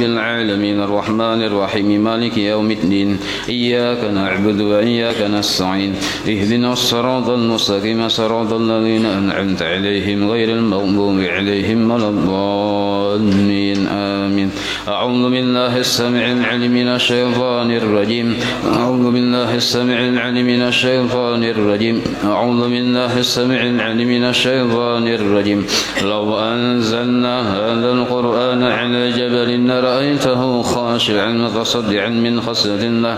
العالمين الرحمن الرحيم مالك يوم الدين إياك نعبد وإياك نستعين اهدنا الصراط المستقيم صراط الذين أنعمت عليهم غير المغضوب عليهم ولا الضالين آمين. أعوذ بالله السميع العليم من الشيطان الرجيم أعوذ بالله السميع العليم من الشيطان الرجيم أعوذ بالله السميع العليم من الشيطان الرجيم لو أنزلنا هذا القرآن على جبل لرأيته خاشعا متصدعا من خشية الله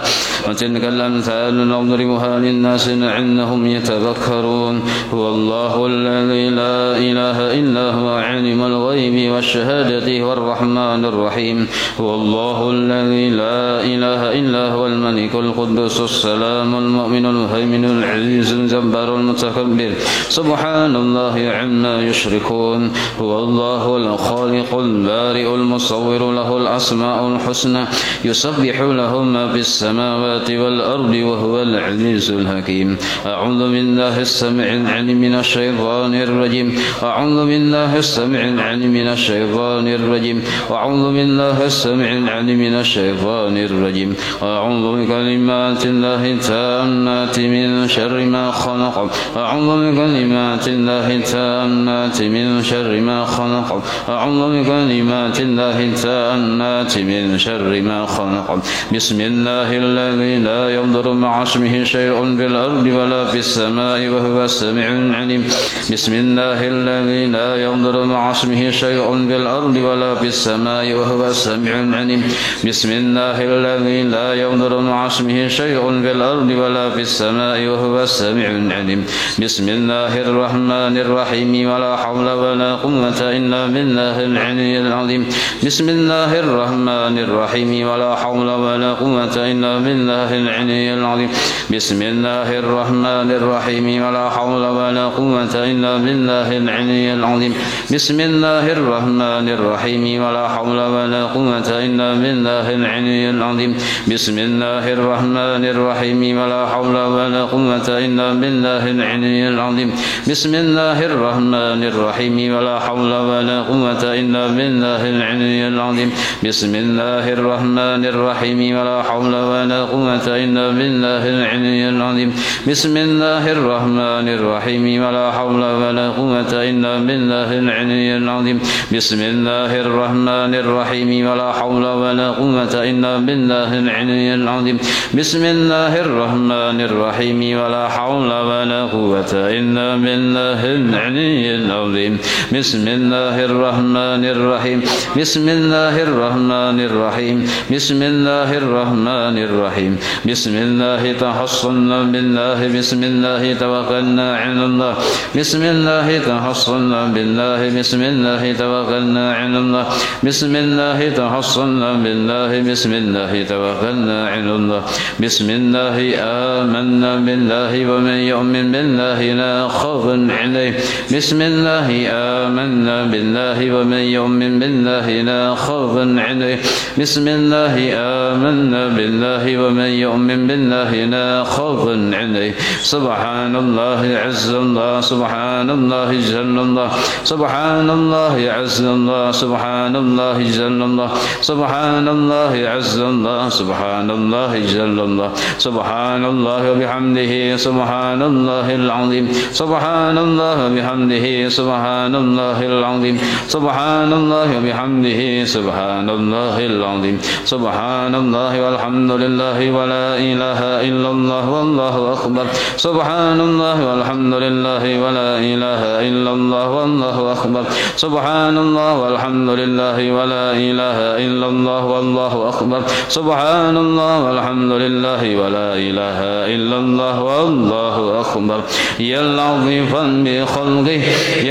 وتلك الأمثال نضربها للناس لعلهم يتذكرون هو الله الذي لا إله إلا هو عالم الغيب والشهادة هو الرحمن الرحيم هو الله الذي لا إله إلا هو الملك القدوس السلام المؤمن المهيمن العزيز الجبار المتكبر سبحان الله عما يشركون هو الله الخالق البارئ المصور له الأسماء الحسنى يسبح له ما في السماوات والأرض وهو العزيز الحكيم. أعوذ بالله السميع العليم من الشيطان الرجيم أعوذ بالله السميع العليم من الشيطان الرجيم أعوذ بالله السميع العليم من الشيطان الرجيم أعوذ بكلمات الله التامات من شر ما خلق أعوذ بكلمات الله التامات من شر ما خلق أعوذ بكلمات الله التامات من شر ما خلق بسم الله الذي لا يضر مع اسمه شيء في الأرض ولا في السماء وهو السميع العليم بسم الله الذي لا يضر مع اسمه شيء في الأرض ولا في السماء وهو السميع العليم بسم الله الذي لا يضر مع اسمه شيء في الأرض ولا في السماء وهو السميع العليم بسم الله الرحمن الرحيم ولا حول ولا قوة إلا بالله العلي العظيم بسم الله الرحمن الرحيم ولا حول ولا قوة إلا بالله العلي العظيم بسم الله الرحمن الرحيم ولا حول ولا قوة إلا بالله العلي العظيم بسم الله الرحمن الرحيم ولا حول ولا قوة إلا بالله العلي العظيم بسم الله الرحمن الرحيم ولا حول ولا قوة إلا بالله العلي العظيم بسم الله الرحمن الرحيم ولا حول ولا قوة إلا بالله العلي العظيم بسم الله الرحمن الرحيم ولا حول ولا قوة إلا بالله العلي العظيم بسم الله الرحمن الرحيم ولا حول ولا قوة إلا بالله العلي العظيم بسم الله الرحمن الرحيم ولا حول ولا قوة إلا بالله العلي العظيم بسم الله الرحمن الرحيم ولا حول ولا قوة إلا بالله العلي العظيم بسم الله الرحمن الرحيم بسم الله الرحمن الرحيم بسم الله الرحمن الرحيم بسم الله تحصنا بالله بسم الله توكلنا على الله بسم الله تحصنا بالله بسم الله توكلنا على الله بسم الله تحصنا بالله بسم الله توكلنا على الله بسم الله آمنا بالله ومن يؤمن بالله لا خوف عليه بسم الله آمنا بالله ومن يؤمن بالله لا خوف عليه بسم الله آمنا بالله ومن يؤمن بالله لا خوف عليه سبحان الله عز الله سبحان الله جل الله سبحان الله عز الله سبحان الله جل الله سبحان الله عز الله سبحان الله جل الله سبحان الله وبحمده سبحان الله العظيم سبحان الله وبحمده سبحان الله العظيم سبحان الله وبحمده سبحان الله العظيم سبحان الله والحمد لله ولا إله إلا الله والله أكبر سبحان الله والحمد لله ولا إله إلا الله والله أكبر سبحان الله والحمد لله ولا إله إلا الله والله أكبر سبحان الله والحمد لله ولا إله إلا الله والله أكبر يا لطيفا بخلقه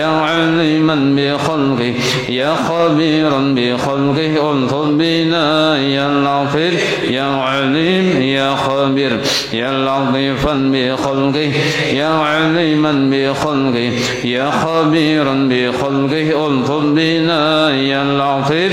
يا عليما بخلقه يا خبيرا بخلقه الطف بنا يا لطيف يا عليم يا خبير يا لطيفا بخلقه يا عليما بخلقه يا خبيرا بخلقه الطف بنا يا لطيف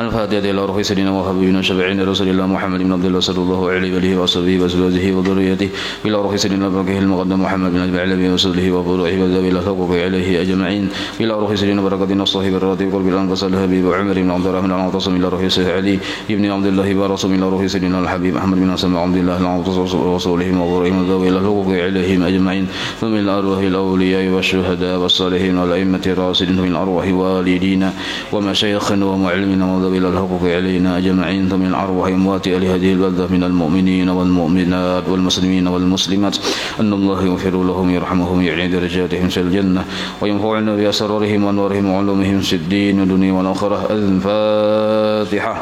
الفاتحة إلى روح سيدنا وحبيبنا شفيعنا رسول الله محمد بن عبد الله صلى الله عليه وآله وصحبه وأزواجه وذريته إلى روح سيدنا بركه المقدم محمد بن أبي علي وصحبه وفروعه وذوي الحقوق عليه أجمعين إلى روح سيدنا بركة الصاحب الراتب قلب الأنفس الحبيب وعمر بن عبد الرحمن المعتصم إلى روح سيدنا علي بن عبد الله ورسول إلى روح سيدنا الحبيب أحمد بن سمع عبد الله المعتصم ورسولهم وفروعهم وذوي الحقوق عليهم أجمعين ثم من أرواح الأولياء والشهداء والصالحين والأئمة الراشدين من أرواح والدينا ومشايخنا ومعلمنا وذوي الحقوق علينا أجمعين ثم من أرواح أموات أهل هذه البلدة من المؤمنين والمؤمنات والمسلمين والمسلمات أن الله يغفر لهم يرحمهم يعلي درجاتهم في الجنة وينفعنا بأسرارهم وأنوارهم وعلومهم في الدين والدنيا والآخرة. الفاتحة.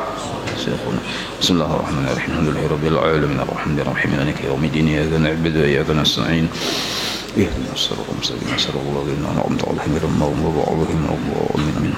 بسم الله الرحمن الرحيم الحمد لله رب العالمين الرحمن الرحيم مالك يوم الدين إياك نعبد وإياك نستعين اهدنا الصراط المستقيم صراط الذين أنعمت عليهم غير المغضوب عليهم ولا الضالين.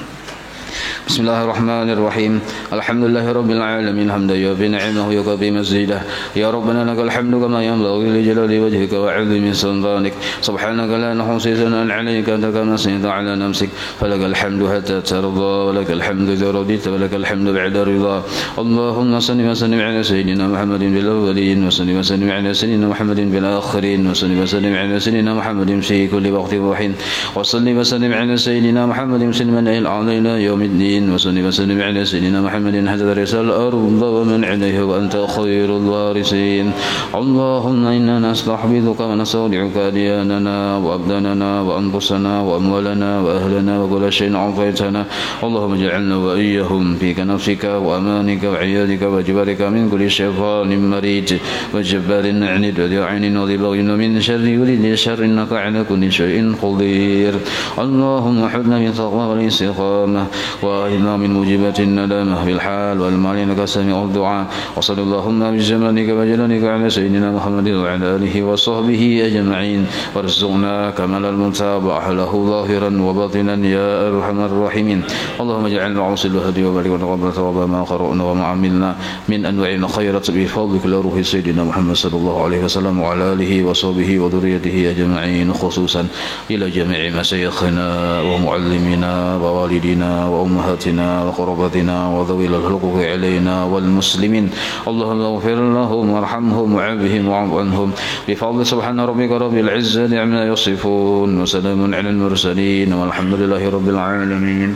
بسم الله الرحمن الرحيم الحمد لله رب العالمين حمدا يوافي نعمه ويكافي مزيده يا ربنا لك الحمد كما ينبغي لجلال وجهك وعظيم سلطانك سبحانك لا نحصي ثناء عليك أنت كما أثنيت على نفسك فلك الحمد حتى ترضى ولك الحمد إذا رضيت ولك الحمد بعد رضا. اللهم صل وسلم على سيدنا محمد في الأولين وصل وسلم على سيدنا محمد في الآخرين وصل وسلم على سيدنا محمد في كل وقت وحين وصل وسلم على سيدنا محمد سلما إلى يوم الدين وصلي وسلم على سيدنا محمد حتى ترث الأرض ومن عليها وأنت خير الوارثين. اللهم إنا نستحفظك ونستودعك دياننا وأبداننا وأنفسنا وأموالنا وأهلنا وكل شيء أعطيتنا. اللهم اجعلنا وإياهم في كنفسك وأمانك وعيادك وجبارك من كل شيطان مريد وجبار عنيد وذي عين وذي بغي من شر ولد شر إنك على كل شيء قدير. اللهم حبنا من التقوى والاستقامة وأهلنا من موجبات الندامة بالحال والمال إنك سميع الدعاء. وصلى اللهم بجمالك وجلالك على سيدنا محمد وعلى آله وصحبه أجمعين وارزقنا كمال المتابعة له ظاهرا وباطنا يا أرحم الراحمين. اللهم اجعلنا عوصي الهدي وبارك ونقبل وما قرأنا وما عملنا من أنواع الخيرات بفضلك لروح سيدنا محمد صلى الله عليه وسلم وعلى آله وصحبه وذريته أجمعين خصوصا إلى جميع مشايخنا ومعلمنا ووالدينا وأمهاتنا وقرباتنا وذوي الحقوق علينا والمسلمين. اللهم اغفر لهم وارحمهم وعافهم واعف عنهم بفضل سبحان ربك رب العزة عما يصفون وسلام على المرسلين والحمد لله رب العالمين.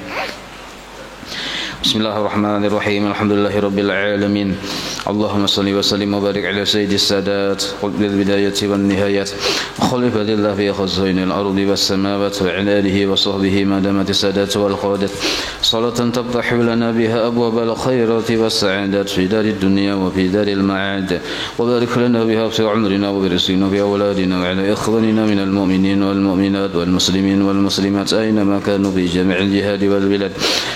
بسم الله الرحمن الرحيم الحمد لله رب العالمين. اللهم صل وسلم وبارك على سيد السادات قطب البداية والنهايات خليفة الله في خزائن الأرض والسماوات وعلى آله وصحبه ما دامت السادات والقادة صلاة تفتح لنا بها أبواب الخيرات والسعادات في دار الدنيا وفي دار المعاد وبارك لنا بها في عمرنا وبرزقنا في أولادنا وعلى إخواننا من المؤمنين والمؤمنات والمسلمين والمسلمات أينما كانوا في جميع الجهاد والبلاد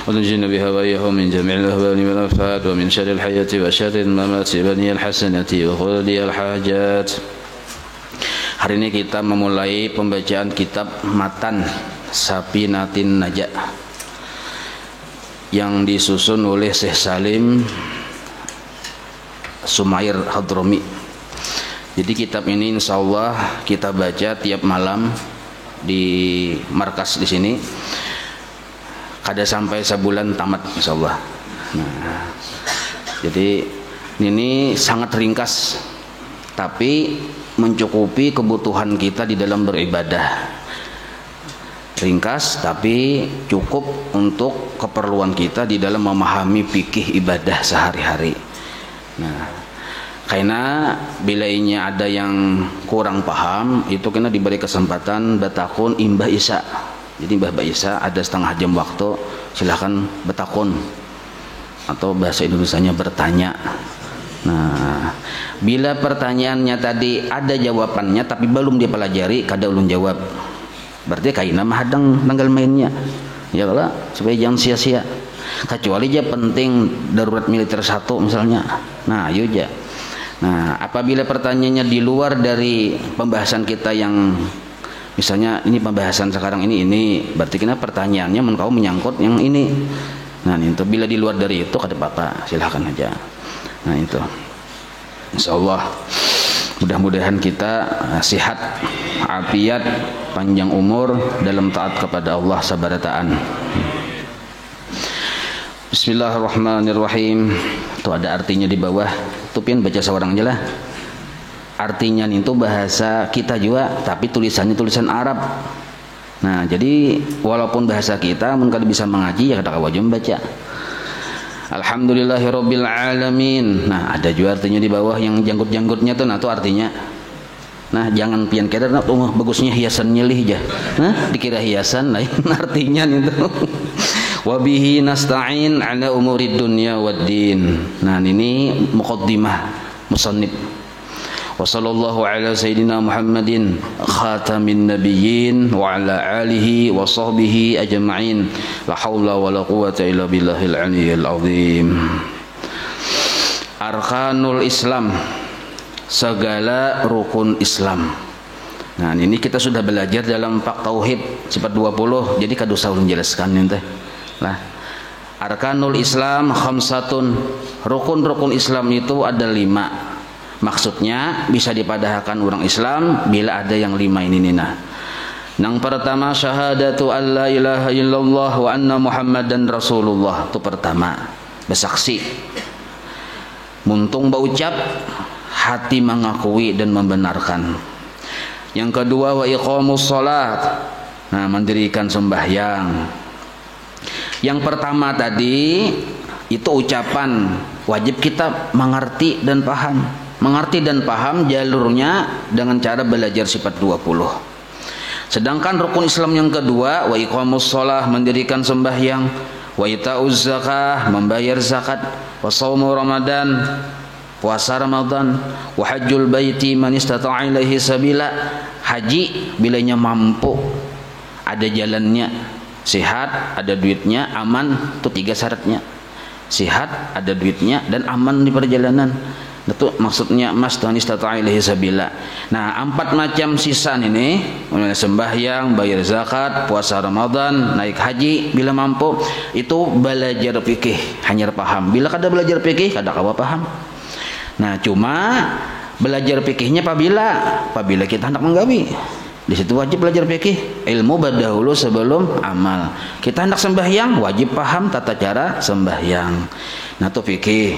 ونجينا بها وإياهم من جميع الأهوال والآفات ومن شر الحياة وشر الممات بني الحسنة وخلدي الحاجات. Hari ini kita memulai pembacaan kitab Matan Sapinatin Najah yang disusun oleh Syekh Salim Sumair Hadrami. Jadi kitab ini insya Allah kita baca tiap malam di markas di sini. Kada sampai sebulan tamat insya Allah. Nah, jadi ini sangat ringkas tapi mencukupi kebutuhan kita di dalam beribadah. Ringkas tapi cukup untuk keperluan kita di dalam memahami fikih ibadah sehari-hari. Nah, karena bila ini ada yang kurang paham itu kena diberi kesempatan batakun imbah isya. Jadi Mbah Isya ada setengah jam waktu, silahkan betakun atau bahasa Indonesianya bertanya. Nah, bila pertanyaannya tadi ada jawabannya tapi belum dipelajari, kada ulun jawab. Berarti kaina mah hadang tanggal mainnya. Ya kalau supaya jangan sia-sia. Kecuali aja penting darurat militer 1 misalnya. Nah, ayo aja. Nah, apabila pertanyaannya di luar dari pembahasan kita yang misalnya ini pembahasan sekarang ini berarti kena pertanyaannya kau menyangkut yang ini. Nah, itu bila di luar dari itu kada apa-apa, silahkan aja. Nah, itu insyaallah mudah-mudahan kita sehat, afiat, panjang umur dalam taat kepada Allah subhanahu wa ta'ala. Bismillahirrahmanirrahim. Itu ada artinya di bawah. Itu pian baca seorang aja lah. Artinya itu bahasa kita juga, tapi tulisannya tulisan Arab. Nah, jadi walaupun bahasa kita, mun kalau bisa mengaji ya kada wajib baca. Alhamdulillahirabbil alamin. Nah, ada juga artinya di bawah yang janggut-janggutnya tuh, nah itu artinya. Nah, jangan pian keder nah bagusnya hiasan nyelih aja. Nah, dikira hiasan lain artinya itu. Wa bihi nasta'in ala umurid dunya waddin. Nah, ini muqaddimah musannif. Wa sallallahu ala sayyidina Muhammadin khatamin nabiyyin wa ala alihi wa sahbihi ajma'in. La haula wa la quwwata illa billahil aliyyil azim. Arkanul Islam, segala rukun Islam. Nah, ini kita sudah belajar dalam Pak Tauhid sifat 20. Jadi kada usah menjelaskan ini teh. Nah, arkanul Islam khamsatun. Rukun-rukun Islam itu ada 5. Maksudnya bisa dipadahkan orang Islam bila ada yang 5 ini nah. Yang pertama syahadatu alla ilaha illallah wa anna muhammadan rasulullah. Itu pertama, bersaksi. Muntung berucap, hati mengakui dan membenarkan. Yang kedua wa iqamus shalat. Nah, mendirikan sembahyang. Yang pertama tadi itu ucapan, wajib kita mengerti dan paham. Mengerti dan paham jalurnya dengan cara belajar sifat 20. Sedangkan rukun Islam yang kedua wa iqamus shalah, mendirikan sembahyang, wa itauz zakah, membayar zakat, wa shaumu ramadan, puasa Ramadan, wa hajjul baiti man istata'a ilaihi sabila, haji bilanya mampu, ada jalannya, sehat, ada duitnya, aman. Itu 3 syaratnya. Sehat, ada duitnya, dan aman di perjalanan. Itu maksudnya mastan istata'a ilaihi sabila. Nah, 4 macam sisa ini, mulai sembahyang, bayar zakat, puasa Ramadan, naik haji bila mampu, itu belajar fikih, hanya paham. Bila kada belajar fikih, kada kawa paham. Nah, cuma belajar fikihnya apabila kita hendak menggawi. Di situ wajib belajar fikih, ilmu berdahulu sebelum amal. Kita hendak sembahyang, wajib paham tata cara sembahyang. Nah, itu fikih.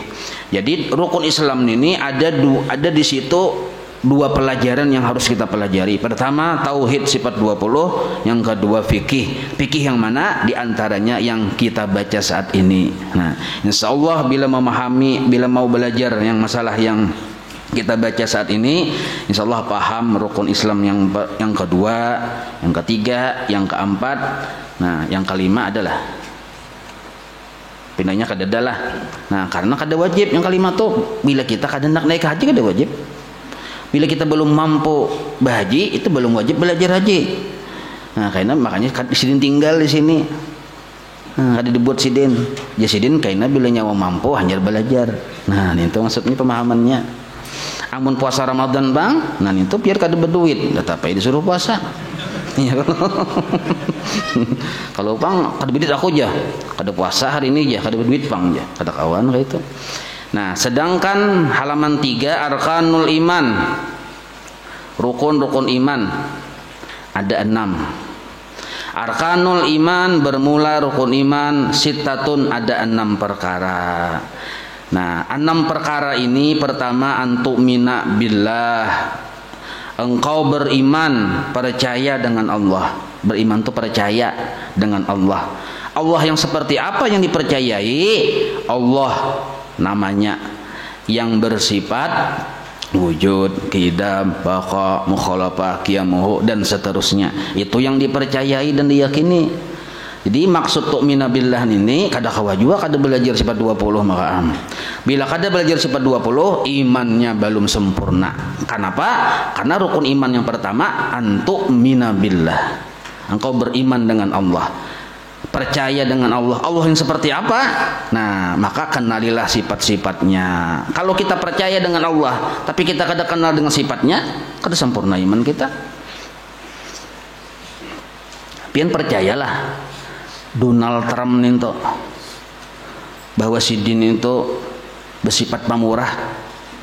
Jadi rukun Islam ini ada di situ 2 pelajaran yang harus kita pelajari. Pertama tauhid sifat 20, yang kedua fikih. Fikih yang mana? Di antaranya yang kita baca saat ini. Nah, insyaallah bila memahami, bila mau belajar yang masalah yang kita baca saat ini, insyaallah paham rukun Islam yang kedua, yang ketiga, yang keempat. Nah, yang kelima adalah pindahnya kadada lah. Nah, karena kada wajib yang kelima tuh, bila kita kada nak naik haji kada wajib. Bila kita belum mampu berhaji, itu belum wajib belajar haji. Nah, karena makanya sidin tinggal di sini. Nah, kada dibuat sidin. Ya sidin karena bila nyawa mampu hanya belajar. Nah, itu maksudnya pemahamannya. Amun puasa Ramadan bang, nah itu biar kada berduit, tapi disuruh puasa. Iya. Kalau bang kada berduit aku aja, kada puasa hari ini aja, kada berduit bang aja, kada kawan kayak itu. Nah, sedangkan halaman 3 arkanul iman, rukun-rukun iman ada 6. Arkanul iman bermula rukun iman sittatun, ada 6 perkara. Nah, 6 perkara ini pertama antu'mina billah, engkau beriman, percaya dengan Allah. Beriman itu percaya dengan Allah. Allah yang seperti apa yang dipercayai? Allah namanya yang bersifat wujud, qidam, baqa, mukhalafah, qiyamuhu dan seterusnya. Itu yang dipercayai dan diyakini. Jadi maksud tu'mina billah ini kada kawa juga kada belajar sifat 20 maka. Bila kada belajar sifat 20, imannya belum sempurna. Kenapa? Karena rukun iman yang pertama antu'mina billah. Engkau beriman dengan Allah. Percaya dengan Allah. Allah yang seperti apa? Nah, maka kenalilah sifat-sifatnya. Kalau kita percaya dengan Allah, tapi kita kada kenal dengan sifatnya, kada sempurna iman kita. Pian percayalah Donald Trump itu bahwa si din itu bersifat pamurah,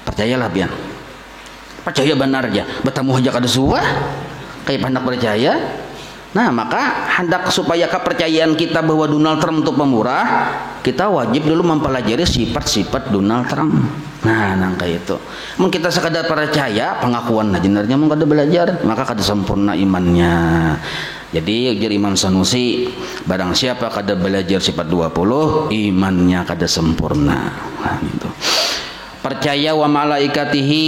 percayalah pian. Percaya benar aja, bertemu aja kada suah kayak pandak percaya. Nah, maka hendak supaya kepercayaan kita bahwa Donald Trump itu pemurah, kita wajib dulu mempelajari sifat-sifat Donald Trump. Nah, nangka itu. Mun kita sekadar percaya, pengakuan jenarnya mun kada belajar, maka kada sempurna imannya. Jadi ujar Imam Sanusi, barang siapa kada belajar sifat 20, imannya kada sempurna. Nah, gitu. Percaya wa malaikatihi,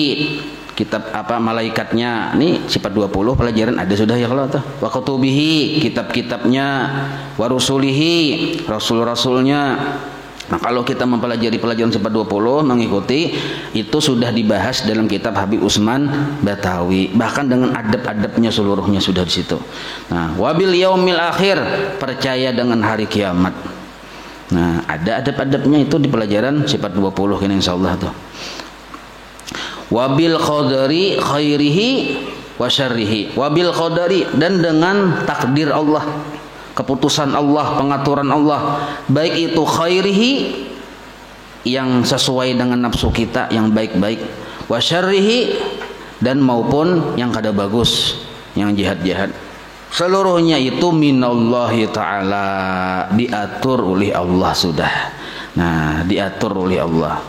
kitab apa malaikatnya, ini sifat 20 pelajaran ada sudah ya kalau tuh. Wa kutubihi, kitab-kitabnya, wa rusulihi, rasul-rasulnya. Nah, kalau kita mempelajari pelajaran sifat 20 mengikuti itu sudah dibahas dalam kitab Habib Usman Batawi, bahkan dengan adab-adabnya seluruhnya sudah di situ. Nah, wabil yaumil akhir, percaya dengan hari kiamat. Nah, ada adab-adabnya itu di pelajaran sifat 20 ini insyaallah tuh. Wabil qadari khairihi wa syarrihi, wabil qadari, dan dengan takdir Allah, keputusan Allah, pengaturan Allah, baik itu khairihi yang sesuai dengan nafsu kita yang baik-baik, wa syarrihi, dan maupun yang kada bagus, yang jahat-jahat, seluruhnya itu minallahi ta'ala, diatur oleh Allah sudah. Nah, diatur oleh Allah.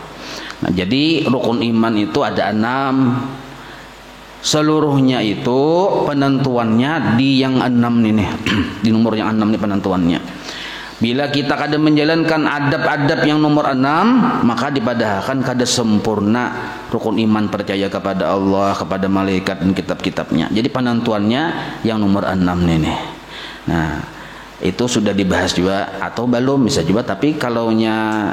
Nah, jadi rukun iman itu ada 6. Seluruhnya itu penentuannya di yang 6 ini di nomor yang 6 ini penentuannya. Bila kita kada menjalankan adab-adab yang nomor 6, maka dipadahkan kada sempurna rukun iman percaya kepada Allah, kepada malaikat dan kitab-kitabnya. Jadi penentuannya yang nomor 6 ini. Nah, itu sudah dibahas juga atau belum bisa juga, tapi kalaunya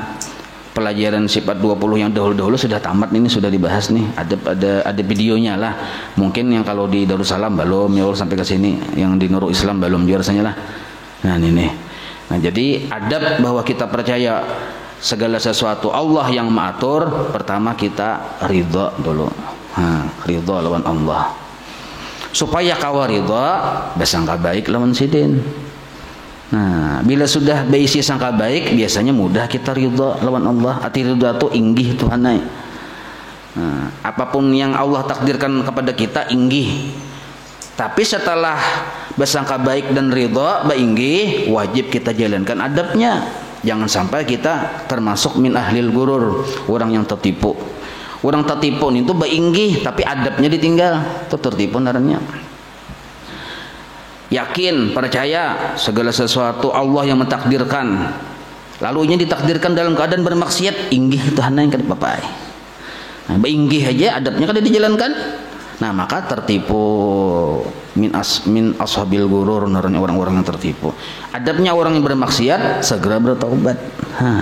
pelajaran sifat 20 yang dahulu-dahulu sudah tamat, ini sudah dibahas nih, ada videonya lah. Mungkin yang kalau di Darussalam belum ya sampai ke sini, yang di Nurul Islam belum rasanya lah. Nah, ini. Nah, jadi adab bahwa kita percaya segala sesuatu Allah yang mengatur, pertama kita ridha dulu. Ridha lawan Allah. Supaya kawa ridha, bersangka baik lawan sidin. Nah, bila sudah beisi sangka baik, biasanya mudah kita ridha lawan Allah. Ati ridha itu inggih Tuhanai. Nah, apapun yang Allah takdirkan kepada kita inggih. Tapi setelah bersangka baik dan ridha bainggih, wajib kita jalankan adabnya. Jangan sampai kita termasuk min ahlil gurur, orang yang tertipu. Orang tertipu itu bainggih tapi adabnya ditinggal, itu tertipu naranya. Yakin, percaya segala sesuatu Allah yang mentakdirkan. Lalu ini ditakdirkan dalam keadaan bermaksiat, inggih Tuhan yang kada papai. Nah, inggih aja adabnya kada dijalankan. Nah, maka tertipu min ashabil gurur, orang-orang yang tertipu. Adabnya orang yang bermaksiat segera bertaubat.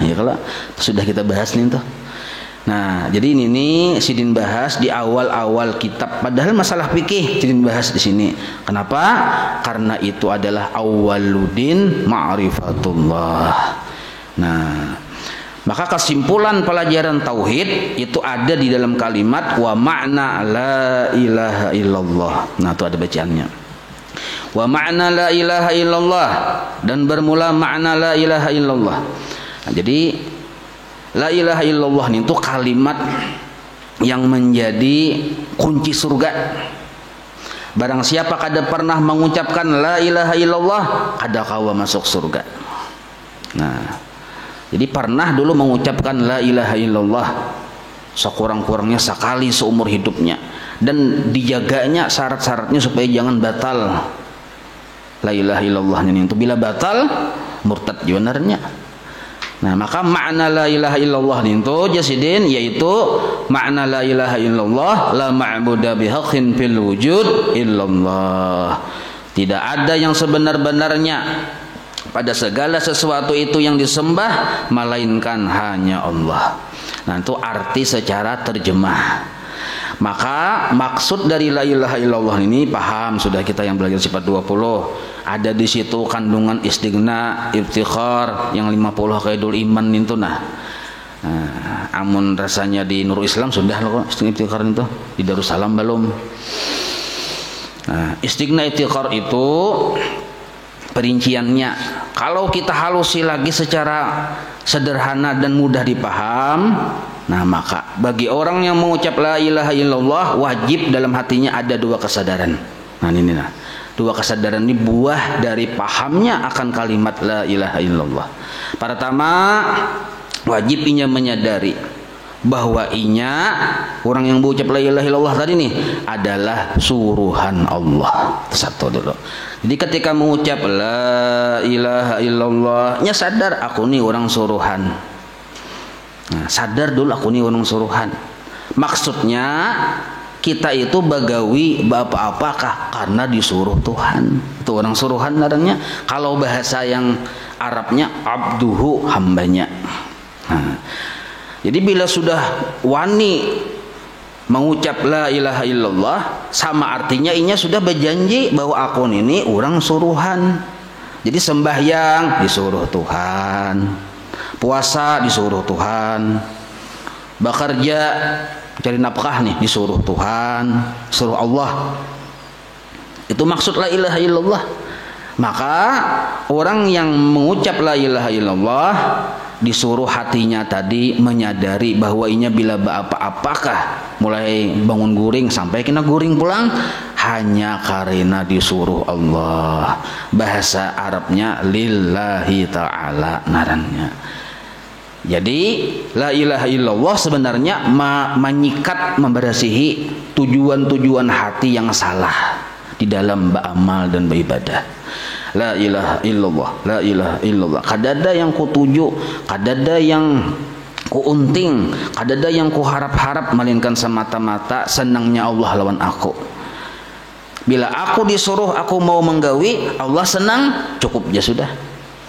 Ya kalau sudah kita bahas nih tuh. Nah, jadi ini sidin bahas di awal-awal kitab. Padahal masalah fikih sidin bahas di sini. Kenapa? Karena itu adalah awwaluddin ma'rifatullah. Nah, maka kesimpulan pelajaran tauhid itu ada di dalam kalimat wa ma'na la ilaha illallah. Nah, itu ada bacaannya. Wa ma'na la ilaha illallah, dan bermula makna la ilaha illallah. Nah, jadi la ilaha illallah itu kalimat yang menjadi kunci surga. Barang siapa kada pernah mengucapkan la ilaha illallah, kada kawa masuk surga. Nah, jadi pernah dulu mengucapkan la ilaha illallah sekurang-kurangnya sekali seumur hidupnya, dan dijaganya syarat-syaratnya supaya jangan batal la ilaha illallahnya itu. Bila batal murtad sebenarnya. Nah, maka makna la ilaha illallah itu jasidin, yaitu makna la ilaha illallah la ma'budu bihaqqin fil wujud illallah. Tidak ada yang sebenar-benarnya pada segala sesuatu itu yang disembah melainkan hanya Allah. Nah, itu arti secara terjemah. Maka maksud dari la ilaha illallah ini paham sudah kita yang belajar sifat 20. Ada di situ kandungan istighna, iftikhar yang 50 qaidul iman itu amun rasanya di Nurul Islam sudah loh iftikhar itu, di Darussalam belum. Nah, istighna iftikhar itu perinciannya. Kalau kita halusi lagi secara sederhana dan mudah dipaham, nah maka bagi orang yang mengucap la ilaha illallah wajib dalam hatinya ada dua kesadaran. Nah ini nah, dua kesadaran ini buah dari pahamnya akan kalimat la ilaha illallah. Pertama, wajib inya menyadari bahwa inya orang yang berucap la ilaha illallah tadi nih adalah suruhan Allah. Satu dulu. Jadi ketika mengucap la ilaha illallah, nya sadar aku nih orang suruhan. Nah, sadar dulu aku nih orang suruhan. Maksudnya kita itu bagawi apa-apakah karena disuruh Tuhan. Itu orang suruhan namanya. Kalau bahasa yang Arabnya abduhu, hambanya. Nah, jadi bila sudah wani mengucap la ilaha illallah, sama artinya inya sudah berjanji bahwa aku ini orang suruhan. Jadi sembahyang disuruh Tuhan, puasa disuruh Tuhan, bekerja cari nafkah nih disuruh Tuhan, suruh Allah. Itu maksud la ilaha illallah. Maka orang yang mengucap la ilaha illallah disuruh hatinya tadi menyadari bahwa inya bila apa-apakah mulai bangun guring sampai kena guring pulang hanya karena disuruh Allah. Bahasa Arabnya lillahi ta'ala narannya. Jadi la ilaha illallah sebenarnya menyikat, memberasihi tujuan-tujuan hati yang salah di dalam beramal dan beribadah. La ilaha illallah, la ilaha illallah. Kadada yang kutuju, kadada yang kuunting, kadada yang kuharap-harap, melainkan semata-mata senangnya Allah lawan aku. Bila aku disuruh, aku mau menggawi, Allah senang, cukup ya sudah.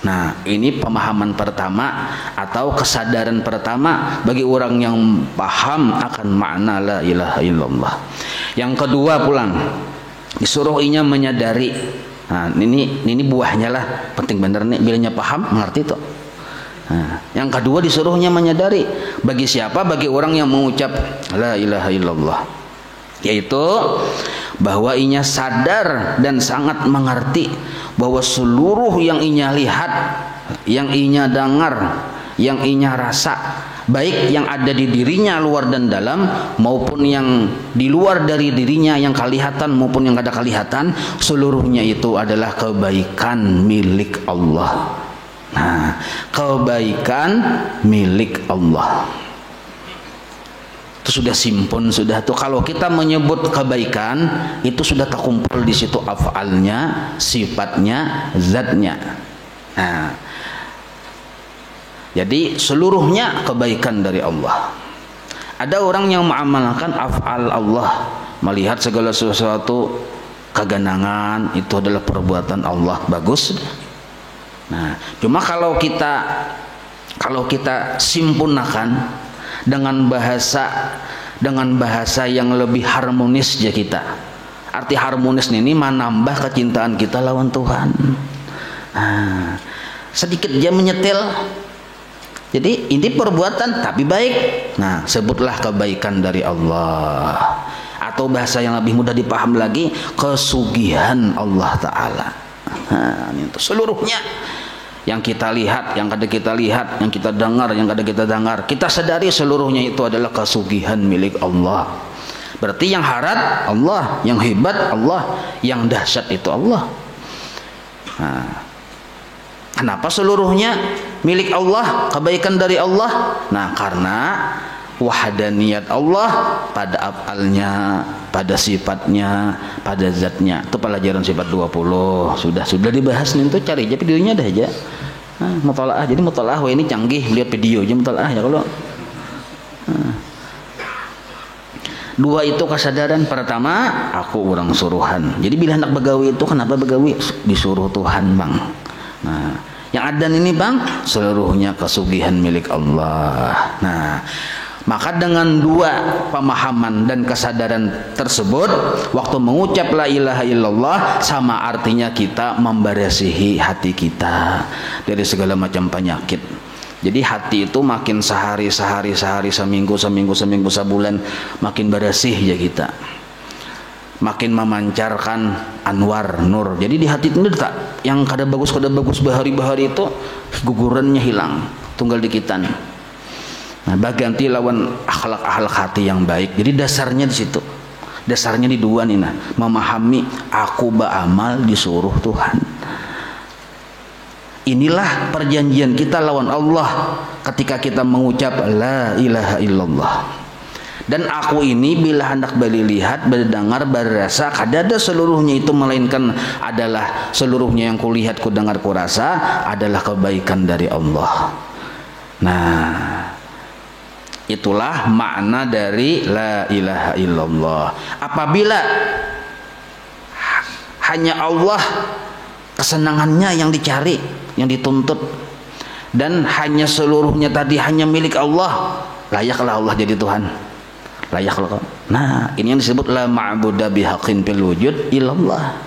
Nah, ini pemahaman pertama atau kesadaran pertama bagi orang yang paham akan makna la ilaha illallah. Yang kedua pulang, disuruh inya menyadari. Nah, ini buahnya lah, penting bener nih bilanya paham mengerti itu. Nah, yang kedua disuruhnya menyadari bagi siapa? Bagi orang yang mengucap la ilaha illallah, yaitu bahwa inya sadar dan sangat mengerti bahwa seluruh yang inya lihat, yang inya dengar, yang inya rasa, baik yang ada di dirinya luar dan dalam maupun yang di luar dari dirinya yang kelihatan maupun yang kada kelihatan, seluruhnya itu adalah kebaikan milik Allah. Nah, kebaikan milik Allah itu sudah simpun, sudah tuh. Kalau kita menyebut kebaikan itu sudah terkumpul di situ afalnya, sifatnya, zatnya. Nah, jadi seluruhnya kebaikan dari Allah. Ada orang yang mengamalkan afal Allah, melihat segala sesuatu keganangan itu adalah perbuatan Allah, bagus. Nah, cuma kalau kita simpunakan dengan bahasa yang lebih harmonis ya kita. Arti harmonis ini menambah kecintaan kita lawan Tuhan. Nah, sedikit dia menyetel. Jadi ini perbuatan tapi baik. Nah, sebutlah kebaikan dari Allah. Atau bahasa yang lebih mudah dipaham lagi, kesugihan Allah Ta'ala. Nah, itu seluruhnya. Yang kita lihat, yang kada kita lihat, yang kita dengar, yang kada kita dengar, kita sadari seluruhnya itu adalah kesugihan milik Allah. Berarti yang harat Allah, yang hebat Allah, yang dahsyat itu Allah. Nah, kenapa seluruhnya milik Allah, kebaikan dari Allah? Nah, karena wahdaniyat Allah pada afalnya, pada sifatnya, pada zatnya. Itu pelajaran sifat 20 sudah dibahas nih, itu cari aja videonya dah aja. Nah, mutalaah. Jadi mutalaah ini canggih, lihat video aja mutalaah ya kalau. Nah. Dua itu kesadaran pertama, aku orang suruhan. Jadi bila hendak begawi itu kenapa begawi? Disuruh Tuhan, Bang. Nah, yang adan ini, Bang, seluruhnya kesugihan milik Allah. Nah, maka dengan dua pemahaman dan kesadaran tersebut, waktu mengucap la ilaha illallah sama artinya kita memberasihi hati kita dari segala macam penyakit. Jadi hati itu makin sehari, seminggu, sebulan makin bersih ya kita. Makin memancarkan anwar, nur. Jadi di hati itu tak yang kada bagus bahari-bahari itu gugurannya hilang, tunggal dikitan. Nah, baganti lawan akhlak hati yang baik. Jadi dasarnya di situ. Dasarnya di dua nih, nah, memahami aku beramal disuruh Tuhan. Inilah perjanjian kita lawan Allah ketika kita mengucap la ilaha illallah. Dan aku ini bila hendak beli lihat, berdengar, berasa, kadada seluruhnya itu melainkan adalah seluruhnya yang kulihat, kudengar, kurasa adalah kebaikan dari Allah. Nah, itulah makna dari la ilaha illallah. Apabila hanya Allah kesenangannya yang dicari, yang dituntut, dan hanya seluruhnya tadi hanya milik Allah, layaklah Allah jadi Tuhan. Layaklah. Nah, ini yang disebut la ma'budu bihaqqin fil wujud illallah.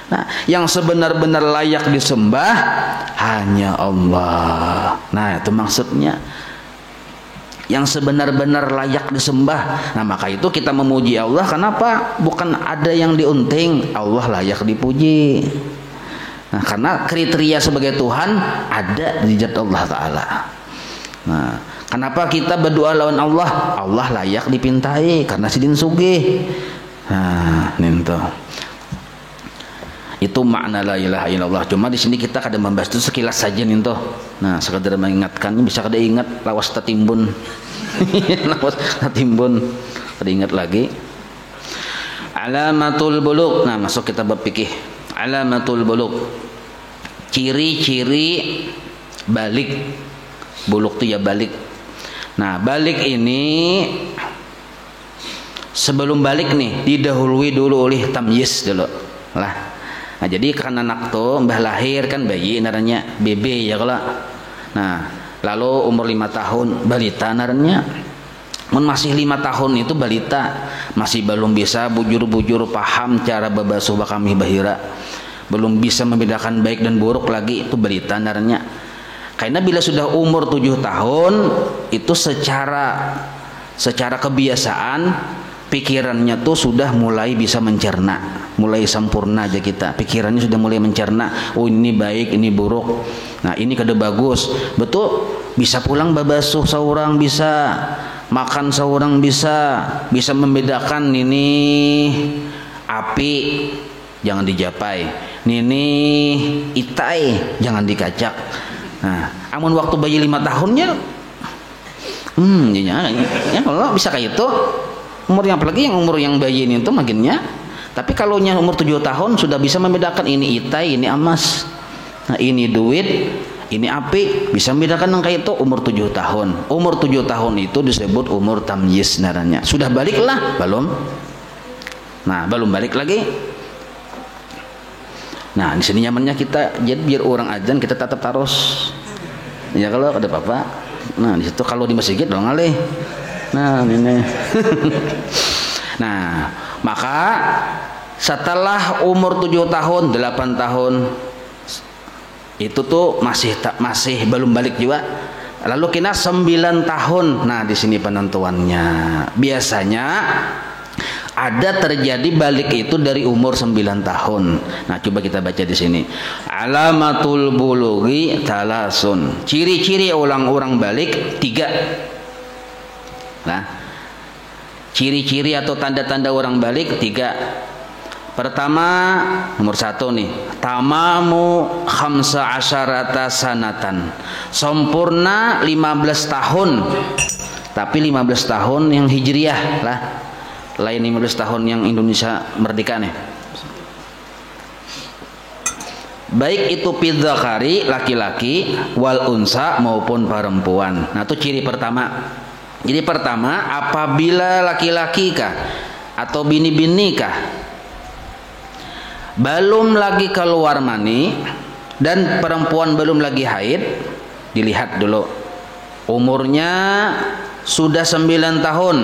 Nah, yang sebenar-benar layak disembah hanya Allah. Nah, itu maksudnya. Yang sebenar-benar layak disembah. Nah, maka itu kita memuji Allah. Kenapa? Bukan ada yang diunting, Allah layak dipuji. Nah, karena kriteria sebagai Tuhan ada di zat Allah Ta'ala. Nah, kenapa kita berdoa lawan Allah? Allah layak dipintai karena sidin sugih. Nah, ninto. Itu makna la ilaha illallah. Cuma di sini kita kadang membahas itu sekilas saja ninto. Nah, sekedar mengingatkan, bisa kada ingat lawas tatimbun. Lawas tatimbun. Kada ingat lagi. Alamatul bulugh. Nah, masuk kita bab fikih. Alamatul bulugh. Ciri-ciri balik. Bulugh itu ya balik. Nah, balik ini sebelum balik nih didahului dulu oleh tamyiz dulu lah. Nah, jadi karena anak tuh mbah lahir kan bayi naranya bebe ya kalau. Nah, lalu umur 5 tahun balita naranya. Masih 5 tahun itu balita, masih belum bisa bujur-bujur paham cara babasuh bakami bahira, belum bisa membedakan baik dan buruk lagi, itu balita naranya. Karena bila sudah umur 7 tahun itu secara kebiasaan pikirannya tuh sudah mulai bisa mencerna, mulai sempurna aja kita. Pikirannya sudah mulai mencerna, oh ini baik, ini buruk. Nah, ini kada bagus. Betul, bisa pulang babasuh seorang, bisa makan seorang, bisa membedakan ini api jangan dijapai, ini itai jangan dikacak. Nah, amun waktu bayi 5 tahunnya ya kalau bisa kayak itu umurnya, apalagi yang umur yang bayi ini itu makinnya. Tapi kalau nya umur 7 tahun sudah bisa membedakan ini itai, ini emas, nah ini duit, ini api, bisa membedakan yang kayak itu umur 7 tahun. Umur 7 tahun itu disebut umur tamyiz naranya. Sudah baliklah belum? Nah, belum balik lagi. Nah, di sini nyamannya kita jadi biar orang azan kita tetap taros. Ya kalau ada apa-apa. Nah, di situ kalau di masjid dong alih. Nah, ini. Nah, maka setelah umur 7 tahun, 8 tahun itu tuh masih belum balik juga. Lalu kena 9 tahun. Nah, di sini penentuannya. Biasanya ada terjadi balik itu dari umur 9 tahun. Nah, coba kita baca di sini. Alamatul bulughi talasun. Ciri-ciri orang balik 3. Nah, ciri-ciri atau tanda-tanda orang balik 3. Pertama, nomor 1 nih, tamamu khamsa asyarata sanatan. Sempurna 15 tahun. Tapi 15 tahun yang hijriyah lah. Lain 15 tahun yang Indonesia merdeka nih. Baik itu pidzakari laki-laki wal unsa maupun perempuan. Nah, itu ciri pertama. Jadi pertama, apabila laki-laki kah atau bini-bini kah belum lagi keluar mani dan perempuan belum lagi haid, dilihat dulu umurnya sudah 9 tahun,